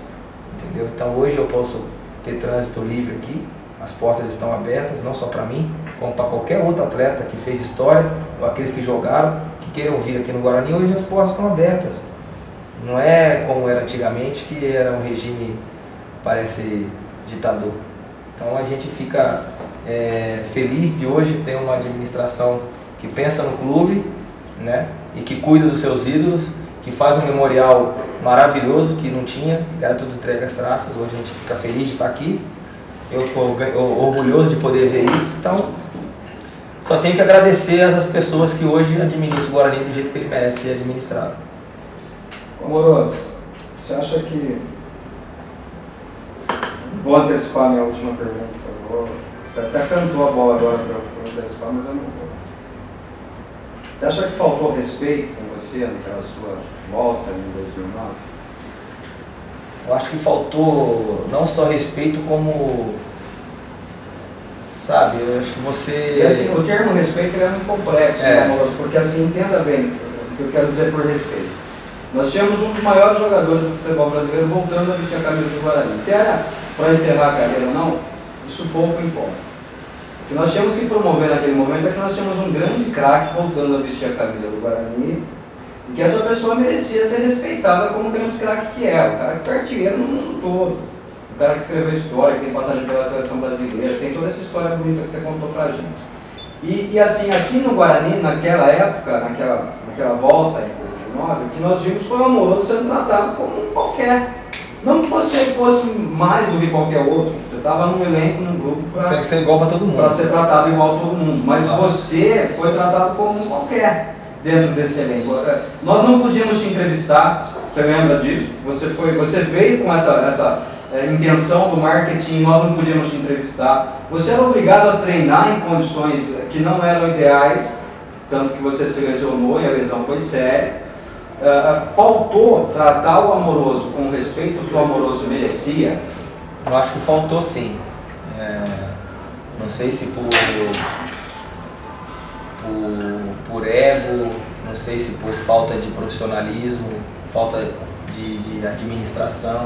entendeu? Então hoje eu posso ter trânsito livre aqui, as portas estão abertas, não só para mim, como para qualquer outro atleta que fez história, ou aqueles que jogaram, que queiram vir aqui no Guarani, hoje as portas estão abertas. Não é como era antigamente, que era um regime, parece, ditador. Então a gente fica feliz de hoje ter uma administração que pensa no clube, né, e que cuida dos seus ídolos, que faz um memorial maravilhoso, que não tinha, era tudo entregue às traças. Hoje a gente fica feliz de estar aqui. Eu estou orgulhoso de poder ver isso. Então, só tenho que agradecer às pessoas que hoje administram o Guarani do jeito que ele merece ser administrado. Amoroso, você acha que... Vou antecipar minha última pergunta. Você até cantou a bola agora para antecipar, mas eu não vou. Você acha que faltou respeito com você naquela sua volta em 2009? Eu acho que faltou não só respeito, como... Sabe, eu acho que você... E assim, o termo respeito é muito complexo, né, Amoroso? Porque assim, entenda bem o que eu quero dizer por respeito. Nós tínhamos um dos maiores jogadores do futebol brasileiro voltando a vestir a camisa do Guarani. Se era para encerrar a carreira ou não, isso pouco importa. O que nós tínhamos que promover naquele momento é que nós tínhamos um grande craque voltando a vestir a camisa do Guarani e que essa pessoa merecia ser respeitada como o grande craque que é. O cara que foi artilheiro no mundo todo. O cara que escreveu história, que tem passagem pela seleção brasileira, tem toda essa história bonita que você contou pra gente. E assim, aqui no Guarani, naquela época, naquela volta em 2009, o que nós vimos foi o Amoroso sendo tratado como um qualquer. Não que você fosse mais do que qualquer outro, você estava num elenco, num grupo para ser igual para todo mundo. Para ser tratado igual a todo mundo. Mas você foi tratado como um qualquer dentro desse elenco. Nós não podíamos te entrevistar, você lembra disso? Você veio com essa intenção do marketing, nós não podíamos te entrevistar. Você era obrigado a treinar em condições que não eram ideais, tanto que você se lesionou e a lesão foi séria. Faltou tratar o Amoroso com o respeito que o Amoroso merecia? Eu acho que faltou sim. Não sei se por ego, não sei se por falta de profissionalismo, falta de administração.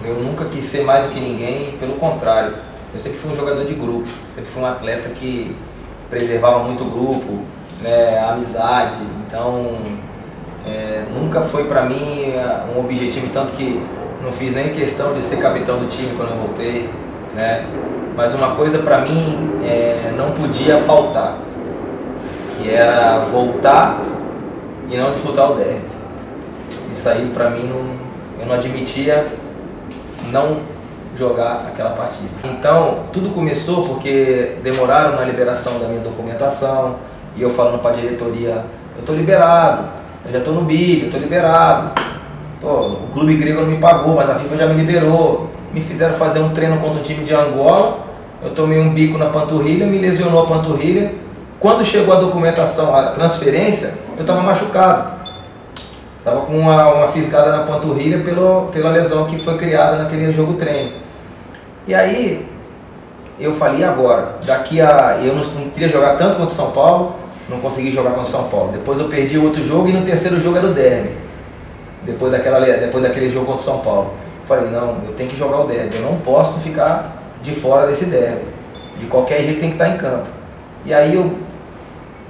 Eu nunca quis ser mais do que ninguém, pelo contrário. Eu sempre fui um jogador de grupo, sempre fui um atleta que preservava muito o grupo, a amizade. Então, nunca foi para mim um objetivo, tanto que não fiz nem questão de ser capitão do time quando eu voltei, né? Mas uma coisa para mim não podia faltar, que era voltar e não disputar o derby. Isso aí para mim eu não admitia não jogar aquela partida. Então tudo começou porque demoraram na liberação da minha documentação e eu falando para a diretoria, eu estou liberado, eu já estou no BID, eu estou liberado. Pô, o clube grego não me pagou, mas a FIFA já me liberou. Me fizeram fazer um treino contra o time de Angola, eu tomei um bico na panturrilha, me lesionou a panturrilha. Quando chegou a documentação, a transferência, eu estava machucado. Estava com uma fisgada na panturrilha pela lesão que foi criada naquele jogo treino. E aí, eu falei, e agora? Eu não queria jogar tanto contra o São Paulo, não consegui jogar contra o São Paulo. Depois eu perdi o outro jogo e no terceiro jogo era o derby. Depois daquele jogo contra o São Paulo. Falei, não, eu tenho que jogar o derby, eu não posso ficar de fora desse derby. De qualquer jeito tem que estar em campo. E aí eu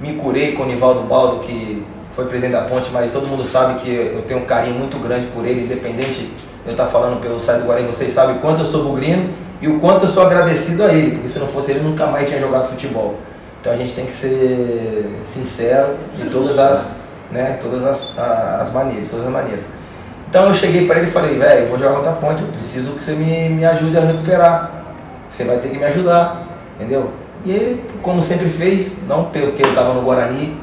me curei com o Nivaldo Baldo, que foi presidente da Ponte, mas todo mundo sabe que eu tenho um carinho muito grande por ele, independente de eu estar falando pelo site do Guarani, vocês sabem o quanto eu sou bugrino e o quanto eu sou agradecido a ele, porque se não fosse ele, nunca mais tinha jogado futebol. Então a gente tem que ser sincero de todas as maneiras. Então eu cheguei para ele e falei, velho, eu vou jogar contra a Ponte, eu preciso que você me ajude a recuperar. Você vai ter que me ajudar, entendeu? E ele, como sempre fez, não porque eu estava no Guarani,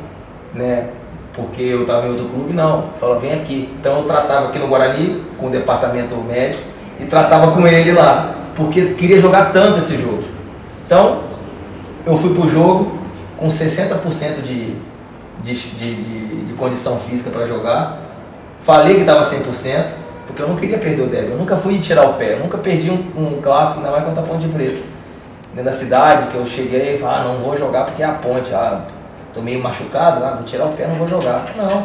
né, porque eu estava em outro clube, não. Falou, vem aqui. Então eu tratava aqui no Guarani, com o departamento médico, e tratava com ele lá, porque queria jogar tanto esse jogo. Então, eu fui pro jogo com 60% de condição física para jogar. Falei que estava 100%, porque eu não queria perder o derby. Eu nunca fui tirar o pé, eu nunca perdi um clássico, ainda mais contra a Ponte Preta. Dentro da cidade, que eu cheguei e falei, não vou jogar porque é a Ponte. Tô meio machucado, vou tirar o pé, não vou jogar. Não.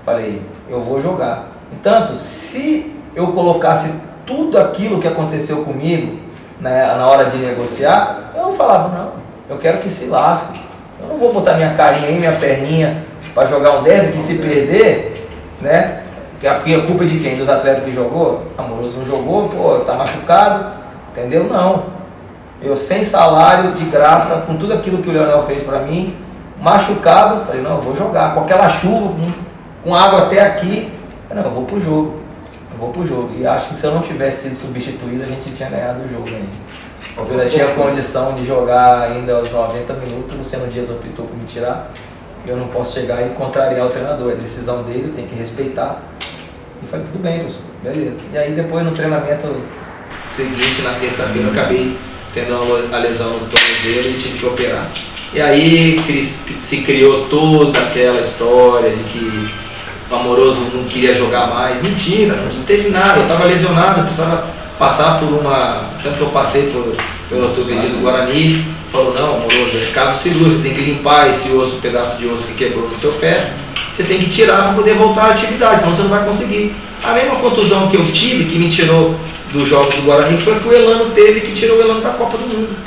Falei, eu vou jogar. Entanto, se eu colocasse tudo aquilo que aconteceu comigo, né, na hora de negociar, eu falava, não, eu quero que se lasque. Eu não vou botar minha carinha aí, minha perninha para jogar um derby que se perder, né? Porque a culpa é de quem? Dos atletas que jogou? Amoroso não jogou, pô, tá machucado, entendeu? Não. Eu sem salário, de graça, com tudo aquilo que o Leonel fez para mim, machucado, falei, não, eu vou jogar. Com aquela chuva, com água até aqui, falei, não, eu vou pro jogo. E acho que se eu não tivesse sido substituído, a gente tinha ganhado o jogo ainda. Porque eu ainda tinha condição de jogar ainda aos 90 minutos, o Luciano Dias optou por me tirar. Eu não posso chegar e contrariar o treinador, é decisão dele, tem que respeitar. E falei, tudo bem, professor, beleza. E aí depois no treinamento seguinte, na terça-feira, eu acabei tendo a lesão no tornozelo e tive que operar. E aí se criou toda aquela história de que o Amoroso não queria jogar mais. Mentira, não teve nada, eu estava lesionado, eu precisava passar por uma... Tanto que eu passei pelo ortopedia do Guarani, falou, não, Amoroso, é caso cirúrgico, você tem que limpar esse osso, pedaço de osso que quebrou no seu pé, você tem que tirar para poder voltar à atividade, senão você não vai conseguir. A mesma contusão que eu tive, que me tirou dos jogos do Guarani, foi que o Elano teve, que tirou o Elano da Copa do Mundo.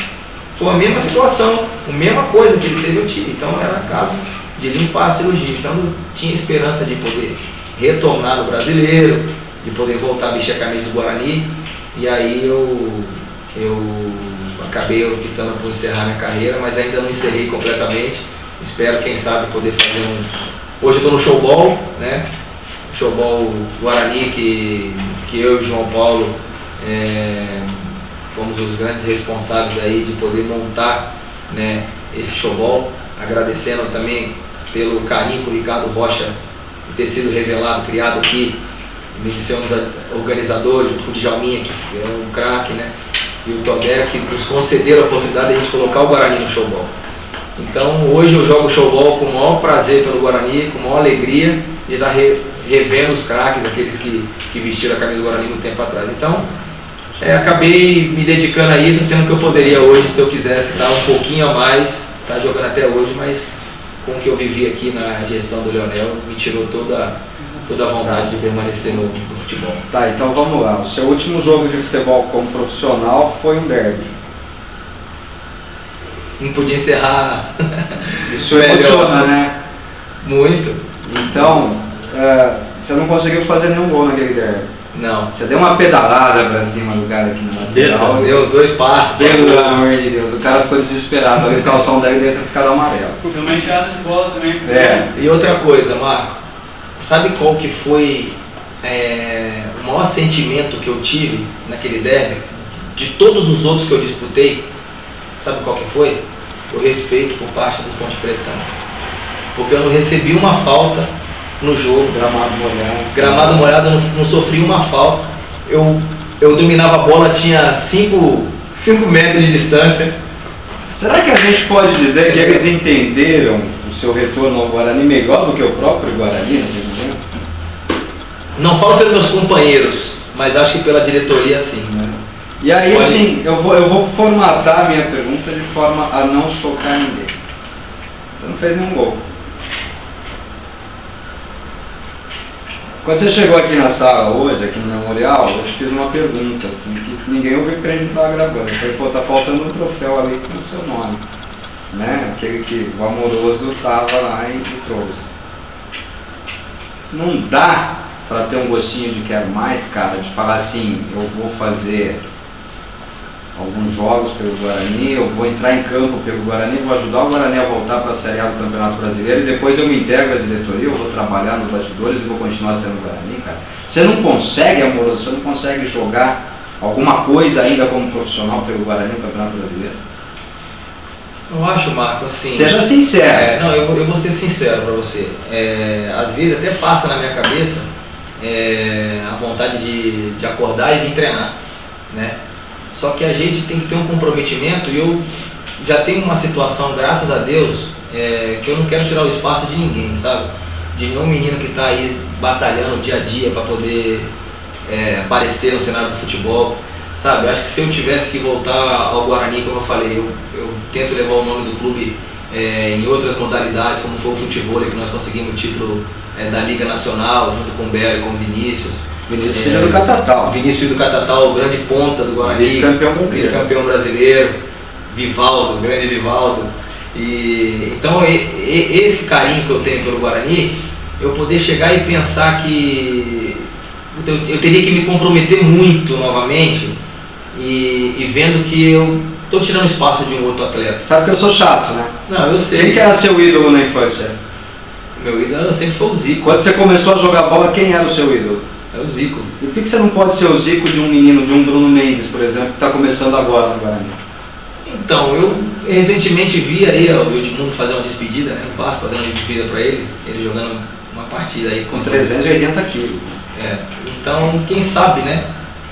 Foi a mesma situação, a mesma coisa que ele teve, eu tive. Então era caso de limpar a cirurgia. Então eu tinha esperança de poder retornar no Brasileiro, de poder voltar a vestir a camisa do Guarani. E aí eu acabei optando por encerrar minha carreira, mas ainda não encerrei completamente. Espero, quem sabe, poder fazer Hoje eu estou no showball, né? Showball Guarani, que eu e o João Paulo fomos os grandes responsáveis aí de poder montar, né, esse showball. Agradecendo também pelo carinho do Ricardo Rocha de ter sido revelado, criado aqui. Iniciamos organizadores, o Djalminha, que é um craque, né? E o Todé, que nos concederam a oportunidade de a gente colocar o Guarani no showball. Então hoje eu jogo showball com o maior prazer pelo Guarani, com a maior alegria de estar revendo os craques, aqueles que vestiram a camisa do Guarani muito tempo atrás. Então acabei me dedicando a isso, sendo que eu poderia hoje, se eu quisesse, estar um pouquinho a mais, estar jogando até hoje, mas com o que eu vivi aqui na gestão do Leonel, me tirou toda a vontade de permanecer no futebol. Tá, então vamos lá. O seu último jogo de futebol como profissional foi um derby. Não podia encerrar. Isso emociona, né? Muito. Então, você não conseguiu fazer nenhum gol naquele derby. Não. Você deu uma pedalada pra cima do cara aqui na lateral. Deu 2 passos. Pelo amor de Deus, o cara ficou desesperado. O calção dele deve ter ficado amarelo. Deu uma enfiada de bola também. E outra coisa, Marco, sabe qual que foi o maior sentimento que eu tive naquele derby? De todos os outros que eu disputei, sabe qual que foi? O respeito por parte dos Ponte Pretanos. Porque eu não recebi uma falta no jogo. Gramado molhado, eu não sofri uma falta. Eu dominava a bola, tinha 5 metros de distância. Será que a gente pode dizer que eles entenderam o seu retorno ao Guarani melhor do que o próprio Guarani? Não falo pelos meus companheiros, mas acho que pela diretoria sim. E aí, assim, eu vou formatar a minha pergunta de forma a não chocar ninguém. Você não fez nenhum gol. Quando você chegou aqui na sala hoje, aqui no Memorial, eu te fiz uma pergunta, assim, que ninguém ouviu porque a gente não estava gravando. Eu falei, pô, tá faltando um troféu ali com o seu nome. Né? Aquele que o Amoroso estava lá e trouxe. Não dá para ter um gostinho de quero mais, cara, de falar assim, eu vou fazer alguns jogos pelo Guarani, eu vou entrar em campo pelo Guarani, vou ajudar o Guarani a voltar para a Série A do Campeonato Brasileiro e depois eu me integro à diretoria, eu vou trabalhar nos bastidores e vou continuar sendo Guarani, cara. Você não consegue, Amoroso, você não consegue jogar alguma coisa ainda como profissional pelo Guarani no Campeonato Brasileiro? Eu acho, Marco, assim... Seja sincero. Não, eu vou ser sincero para você. Às vezes até passa na minha cabeça a vontade de acordar e vir treinar, né? Só que a gente tem que ter um comprometimento e eu já tenho uma situação, graças a Deus, que eu não quero tirar o espaço de ninguém, sabe? De nenhum menino que está aí batalhando dia a dia para poder aparecer no cenário do futebol, sabe? Acho que se eu tivesse que voltar ao Guarani, como eu falei, eu tento levar o nome do clube em outras modalidades, como foi o futebol, que nós conseguimos o título da Liga Nacional, junto com o Belo e com o Vinícius. Vinícius Filho do Catatal. Vinícius Filho do Catatal, grande ponta do Guarani. Vice-campeão brasileiro. Vivaldo, grande Vivaldo. Então esse carinho que eu tenho pelo Guarani, eu poder chegar e pensar que eu teria que me comprometer muito novamente e vendo que estou tirando espaço de um outro atleta. Sabe que eu sou chato, né? Não, eu sei. Quem que era seu ídolo na infância? Meu ídolo sempre foi o Zico. Quando você começou a jogar bola, quem era o seu ídolo? É o Zico. E por que você não pode ser o Zico de um menino, de um Bruno Mendes, por exemplo, que está começando agora no Guarani? Então, eu recentemente vi aí o Edmundo fazer uma despedida, né? O Vasco fazer uma despedida para ele jogando uma partida aí com 380 quilos. Então, quem sabe, né?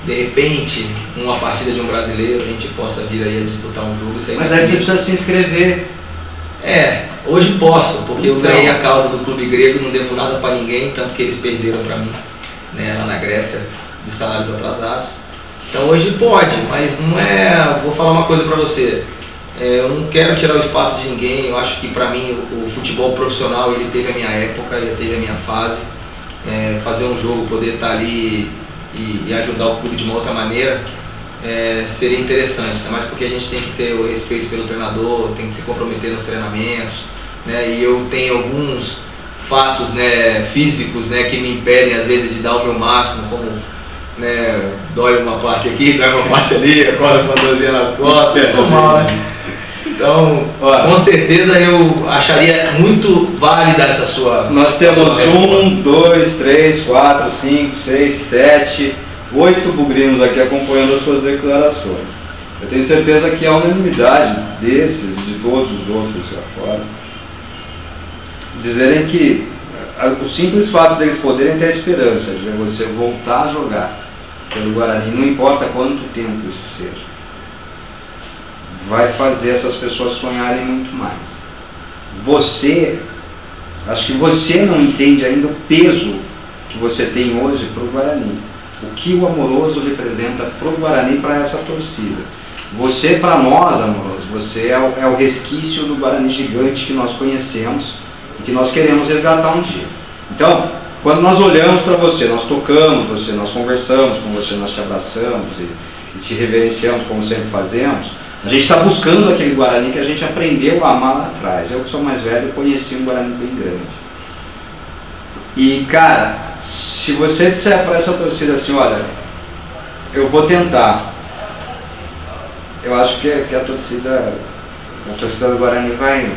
De repente, uma partida de um brasileiro, a gente possa vir aí a disputar um jogo. Mas aí você precisa se inscrever. Hoje posso, porque eu ganhei a causa do clube grego, não devo nada para ninguém, tanto que eles perderam para mim, né, lá na Grécia, de salários atrasados. Então hoje pode, mas não é... Vou falar uma coisa para você, eu não quero tirar o espaço de ninguém. Eu acho que para mim o futebol profissional, ele teve a minha época, ele teve a minha fase. Fazer um jogo, poder estar ali e ajudar o clube de uma outra maneira, seria interessante, né? Mas porque a gente tem que ter o respeito pelo treinador, tem que se comprometer nos treinamentos, né? E eu tenho alguns fatos, né, físicos, né, que me impedem às vezes de dar o meu máximo, como, né, dói uma parte aqui, dói uma parte ali, acorda com a dorzinha nas costas, é normal, né? Então, com certeza eu acharia muito válida essa sua... Nós temos 1, 2, 3, 4, 5, 6, 7, 8 bugrinos aqui acompanhando as suas declarações. Eu tenho certeza que a unanimidade desses, de todos os outros lá fora, dizerem que o simples fato deles poderem ter a esperança de você voltar a jogar pelo Guarani, não importa quanto tempo isso seja, vai fazer essas pessoas sonharem muito mais. Acho que você não entende ainda o peso que você tem hoje para o Guarani. O que o Amoroso representa para o Guarani, para essa torcida. Você, para nós, Amoroso, você é o resquício do Guarani gigante que nós conhecemos e que nós queremos resgatar um dia. Então, quando nós olhamos para você, nós tocamos você, nós conversamos com você, nós te abraçamos e te reverenciamos como sempre fazemos, a gente está buscando aquele Guarani que a gente aprendeu a amar lá atrás. Eu que sou mais velho, conheci um Guarani bem grande. E, cara, se você disser para essa torcida assim, olha, eu vou tentar, eu acho que a torcida do Guarani vai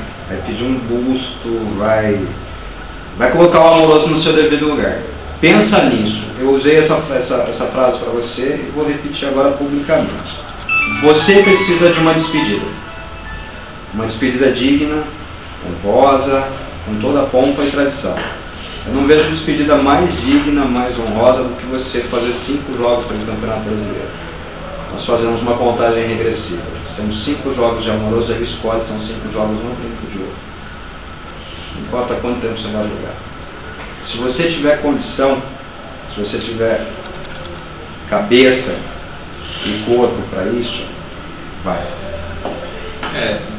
pedir um busto, vai colocar o Amoroso no seu devido lugar. Pensa nisso. Eu usei essa frase para você e vou repetir agora publicamente. Você precisa de uma despedida digna, honrosa, com toda a pompa e tradição. Eu não vejo despedida mais digna, mais honrosa do que você fazer 5 jogos pelo Campeonato Brasileiro. Nós fazemos uma contagem regressiva. Nós temos 5 jogos de Amoroso, ele escolhe, são 5 jogos no tempo de jogo. Não importa quanto tempo você vai jogar. Se você tiver condição, se você tiver cabeça e corpo para isso, vai.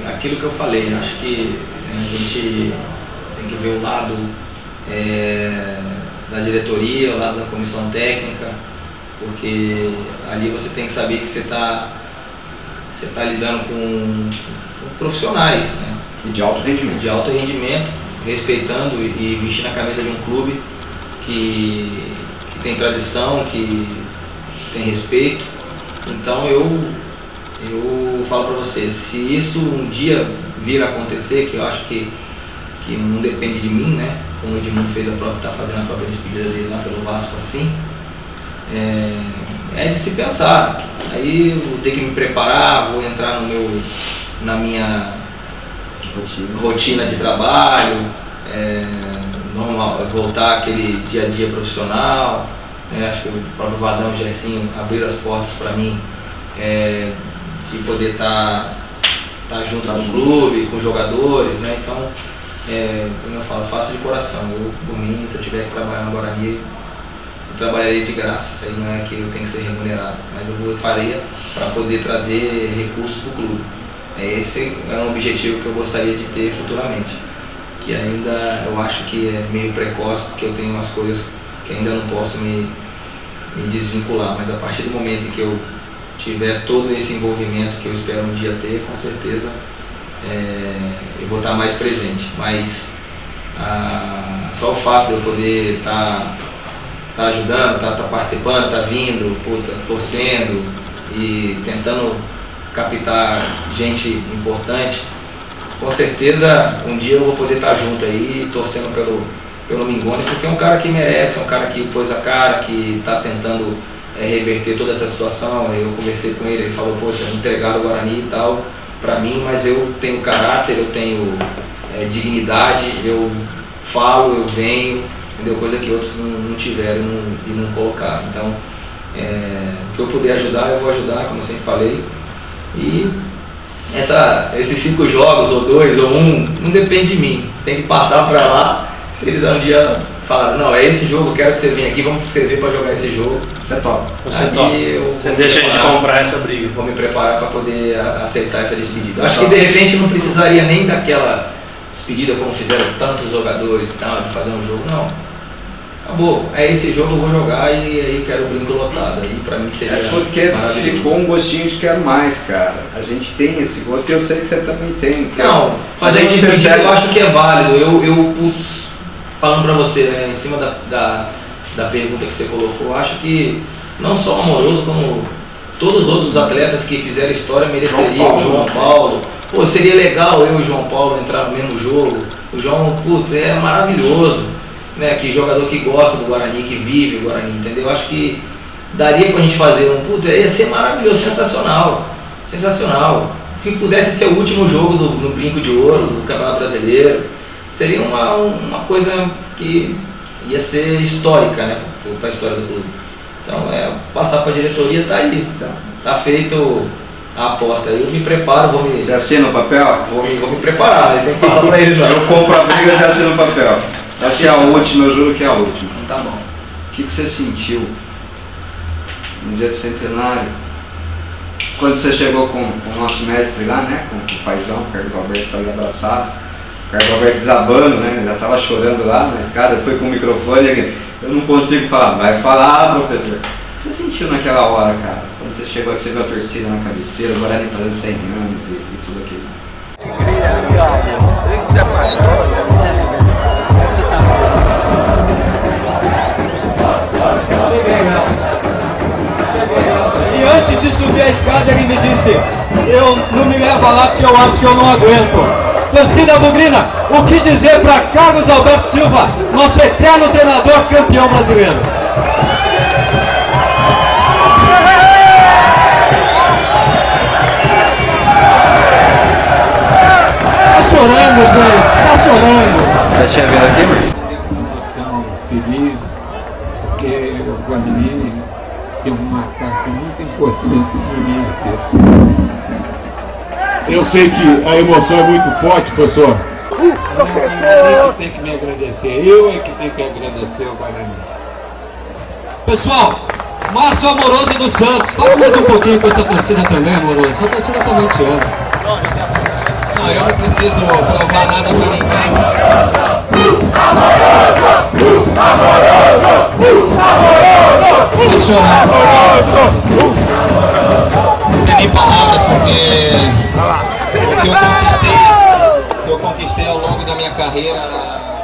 Aquilo que eu falei, acho que a gente tem que ver o lado da diretoria, o lado da comissão técnica, porque ali você tem que saber que você está lidando com profissionais, né? De alto rendimento. De alto rendimento, respeitando e vestindo a camisa de um clube que tem tradição, que tem respeito. Então eu falo para você, se isso um dia vir a acontecer, que eu acho que não depende de mim, né? Como o Edmundo está fazendo a própria despedida dele lá pelo Vasco assim, é de se pensar. Aí eu vou ter que me preparar, vou entrar na minha rotina de trabalho, normal, voltar àquele dia a dia profissional. Acho que o próprio Vadão já assim abriu as portas para mim, de poder estar junto no clube, com os jogadores, né? Então, como eu falo, faço de coração. Eu, por mim, se eu tiver que trabalhar no Guarani, eu trabalharia de graça. Isso aí não é que eu tenho que ser remunerado, mas eu faria para poder trazer recursos para o clube. Esse é um objetivo que eu gostaria de ter futuramente, que ainda eu acho que é meio precoce, porque eu tenho umas coisas que ainda não posso me desvincular, mas a partir do momento em que eu tiver todo esse envolvimento que eu espero um dia ter, com certeza eu vou estar mais presente. Mas só o fato de eu poder estar ajudando, estar participando, estar vindo, torcendo e tentando captar gente importante, com certeza um dia eu vou poder estar junto aí, torcendo pelo Mingoni, porque é um cara que merece, é um cara que pôs a cara, que está tentando reverter toda essa situação. Eu conversei com ele falou, poxa, entregaram o Guarani e tal para mim, mas eu tenho caráter, eu tenho dignidade, eu falo, eu venho, entendeu? Coisa que outros não tiveram e não colocaram. Então, o que eu puder ajudar, eu vou ajudar, como eu sempre falei. E esses 5 jogos, ou 2, ou 1, não depende de mim. Tem que passar para lá. Se eles um dia falaram, não, é esse jogo, eu quero que você venha aqui, vamos te escrever para jogar esse jogo. Você topa. Você deixa a gente comprar essa briga. Vou me preparar para poder aceitar essa despedida. Acho que de repente não precisaria nem daquela despedida como fizeram tantos jogadores e tal, de fazer um jogo, não. Acabou, é esse jogo eu vou jogar e aí quero o brinco lotado. Aí pra mim seria porque ficou um gostinho de quero mais, cara. A gente tem esse gosto e eu sei que você também tem. Não, fazer despedida eu acho que é válido. Eu falando pra você, né, em cima da pergunta que você colocou, eu acho que não só o Amoroso, como todos os outros atletas que fizeram história mereceriam. O João Paulo, pô, seria legal eu e o João Paulo entrar no mesmo jogo. O João, putz, é maravilhoso, né? Que jogador que gosta do Guarani, que vive o Guarani, entendeu? Acho que daria pra gente fazer putz, ia ser maravilhoso, sensacional, sensacional. Que pudesse ser o último jogo no Brinco de Ouro, do Campeonato Brasileiro, seria uma coisa que ia ser histórica, né? Para a história do clube. Então, passar para a diretoria, tá aí, tá feito a aposta. Eu me preparo, Você assina o papel? Vou me preparar, né? Tem que falar para eles. Eu compro a briga e você assina o papel. Essa é a última, eu juro que é a última. Tá bom. O que você sentiu no dia do centenário? Quando você chegou com o nosso mestre lá, né? Com o paizão, o Carlos Alberto ali abraçado. O Carlos Alberto desabando, né? Já estava chorando lá, mas cara, foi com o microfone, eu não consigo falar. Vai falar, professor. O que você sentiu naquela hora, cara? Quando você chegou aqui, você viu a torcida na cabeceira, o Guarani fazendo 100 anos e tudo aquilo. E antes de subir a escada ele me disse, eu não me leva lá porque eu acho que eu não aguento. Torcida bugrina, o que dizer para Carlos Alberto Silva, nosso eterno treinador campeão brasileiro? Tá chorando, gente, tá chorando. Já tinha vindo aqui, mano? Feliz, porque o Guarani tem uma marcação muito importante no minha vida. Eu sei que a emoção é muito forte, professor. Eu tem que me agradecer, eu é que tenho que agradecer ao Guarani. Pessoal, Márcio Amoroso dos Santos, fala mais um pouquinho com essa torcida também, Amoroso. Essa torcida também te ama. Não, eu não preciso provar nada pra ninguém. Vou chorar. Não tem nem palavras, porque o que eu conquistei ao longo da minha carreira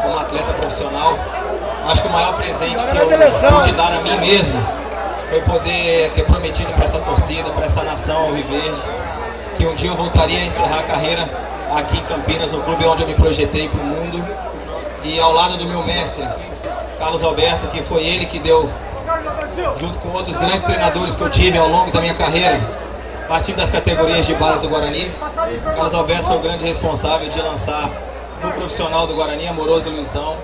como atleta profissional, acho que o maior presente que eu pude dar a mim mesmo foi poder ter prometido para essa torcida, para essa nação alviverde, que um dia eu voltaria a encerrar a carreira aqui em Campinas, no clube onde eu me projetei para o mundo, e ao lado do meu mestre, Carlos Alberto, que foi ele que deu, junto com outros grandes treinadores que eu tive ao longo da minha carreira, a partir das categorias de base do Guarani. Carlos Alberto foi o grande responsável de lançar no profissional do Guarani, Amoroso e Luizão,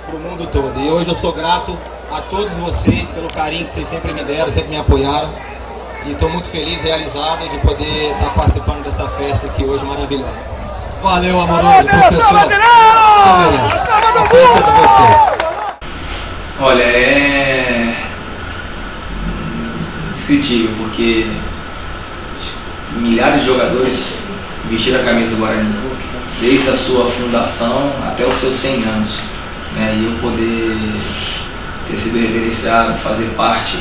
para o mundo todo. E hoje eu sou grato a todos vocês pelo carinho que vocês sempre me deram, sempre me apoiaram. E estou muito feliz, realizado de poder estar participando dessa festa aqui hoje maravilhosa. Valeu, Amoroso, professor. A festa de vocês. Olha, é indescritível, porque milhares de jogadores vestiram a camisa do Guarani, desde a sua fundação até os seus 100 anos. Né? E eu poder ter sido reverenciado, fazer parte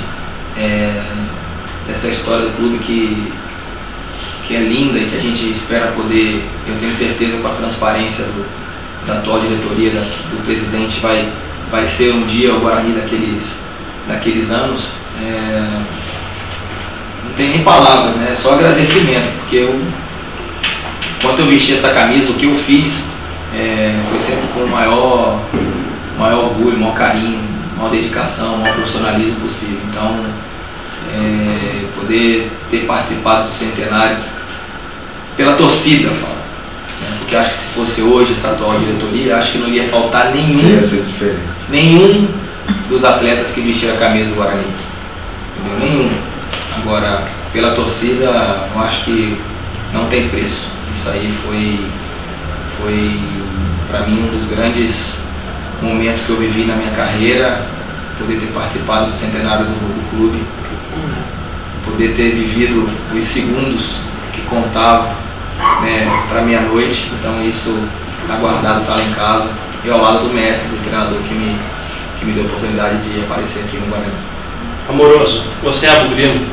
dessa história do clube que é linda e que a gente espera poder, eu tenho certeza, com a transparência da atual diretoria, do presidente, vai ser um dia o Guarani daqueles anos. não tem nem palavras, né? É só agradecimento, porque enquanto eu vesti essa camisa, o que eu fiz foi sempre com o maior orgulho, maior carinho, maior dedicação, maior profissionalismo possível. Então, poder ter participado do centenário pela torcida, eu falo, né? Porque acho que se fosse hoje essa atual diretoria, acho que não ia faltar nenhum dos atletas que vestiram a camisa do Guarani, entendeu? Nenhum. Agora, pela torcida, eu acho que não tem preço. Isso aí foi para mim um dos grandes momentos que eu vivi na minha carreira, poder ter participado do centenário do clube, poder ter vivido os segundos que contavam, né, para meia-noite. Então isso está guardado, está lá em casa, e ao lado do mestre, do treinador que me deu a oportunidade de aparecer aqui no Guarani. Amoroso, você é bugrino?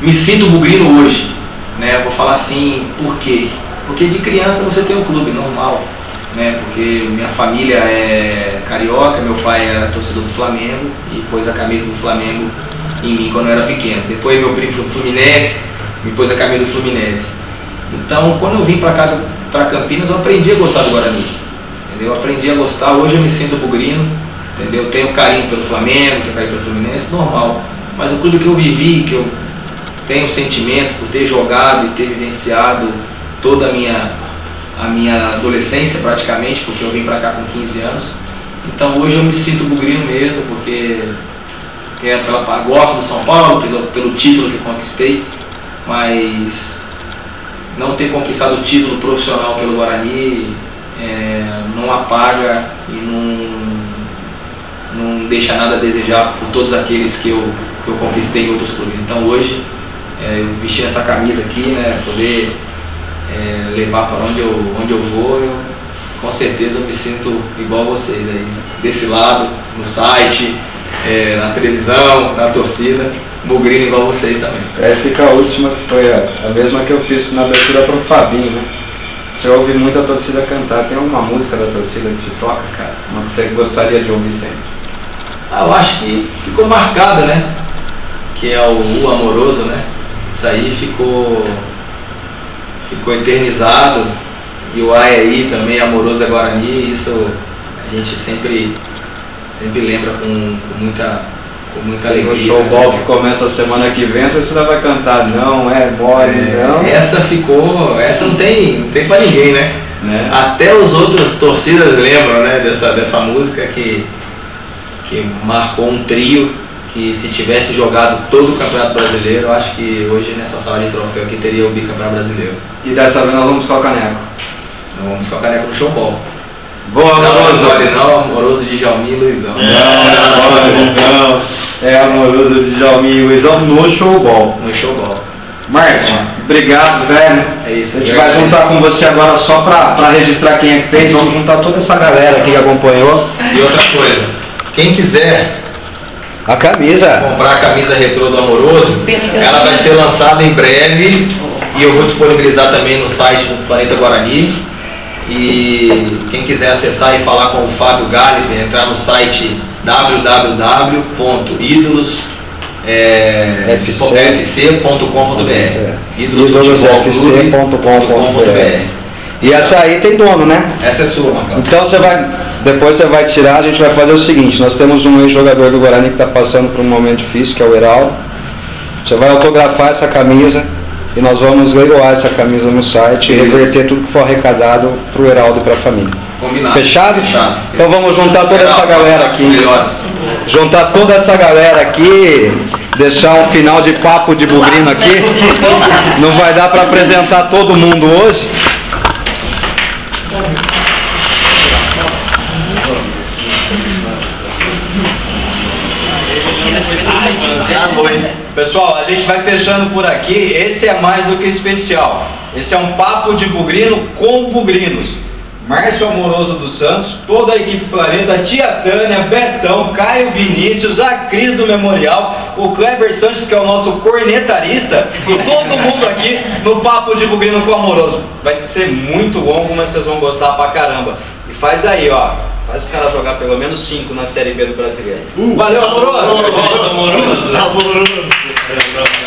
Me sinto bugrino hoje, né? Eu vou falar assim, por quê? Porque de criança você tem um clube normal, né? Porque minha família é carioca, meu pai era torcedor do Flamengo e pôs a camisa do Flamengo em mim quando eu era pequeno. Depois meu primo foi Fluminense, me pôs a camisa do Fluminense. Então, quando eu vim para cá, para Campinas, eu aprendi a gostar do Guarani, entendeu? Eu aprendi a gostar, hoje eu me sinto bugrino, entendeu? Eu tenho carinho pelo Flamengo, tenho carinho pelo Fluminense, normal. Mas o clube que eu vivi, que eu tenho sentimento por ter jogado e ter vivenciado toda a minha adolescência praticamente, porque eu vim para cá com 15 anos. Então hoje eu me sinto bugrino mesmo, porque gosto do São Paulo, pelo título que conquistei, mas não ter conquistado o título profissional pelo Guarani não apaga e não deixa nada a desejar por todos aqueles que eu conquistei em outros clubes. Então hoje, eu vestir essa camisa aqui, né, poder levar para onde eu vou, com certeza eu me sinto igual vocês aí, desse lado, no site, na televisão, na torcida, bugrino igual vocês também. Fica a última, que foi a mesma que eu fiz na abertura para o Fabinho, né? Você ouve muito a torcida cantar, tem alguma música da torcida que te toca, cara? Uma que você gostaria de ouvir sempre? Eu acho que ficou marcado, né? Que é o Amoroso, né? Isso aí ficou eternizado. E o Ai aí também, Amoroso é Guarani, isso a gente sempre lembra com muita alegria. O showball que começa a semana que vem, a torcida vai cantar Não é Mole, não. Essa não tem pra ninguém, né? Até os outros torcidas lembram, né, dessa música que marcou um trio que, se tivesse jogado todo o Campeonato Brasileiro, eu acho que hoje nessa sala de troféu aqui teria o bicampeonato brasileiro. E dessa vez nós vamos buscar o caneco. Nós vamos buscar o caneco no showball. Boa, Amoroso! Não, Amoroso de Djalminha e Luizão. Não, é Amoroso de Djalminha e Luizão no showball. No showball. Márcio, obrigado, velho. É isso. A gente vai juntar com você agora só pra registrar quem é que fez. Vamos juntar toda essa galera aqui que acompanhou. E outra coisa, quem quiser a camisa, comprar a camisa retrô do Amoroso, ela vai ser lançada em breve e eu vou disponibilizar também no site do Planeta Guarani. E quem quiser acessar e falar com o Fábio Galli, entrar no site www.idolosfc.com.br idolosfc.com.br. E essa aí tem dono, né? Essa é sua, Marcão. Então depois você vai tirar, a gente vai fazer o seguinte, nós temos um ex-jogador do Guarani que está passando por um momento difícil, que é o Heraldo. Você vai autografar essa camisa e nós vamos leiloar essa camisa no site e reverter tudo que for arrecadado para o Heraldo e para a família. Combinado. Fechado? Fechado. Então vamos juntar toda essa galera aqui. Juntar toda essa galera aqui, deixar um final de papo de bugrino aqui. Não vai dar para apresentar todo mundo hoje. Pessoal, a gente vai fechando por aqui. Esse é mais do que especial. Esse é um papo de bugrino com bugrinos. Márcio Amoroso dos Santos, toda a equipe Planeta, Tia Tânia, Betão, Caio Vinícius, a Cris do Memorial, o Kleber Santos, que é o nosso cornetarista, e todo mundo aqui no papo de bugrino com Amoroso. Vai ser muito longo, mas vocês vão gostar pra caramba. E faz daí, ó. Faz o cara jogar pelo menos 5 na Série B do Brasileiro. Valeu, Amoroso! Amoroso! Até a próxima.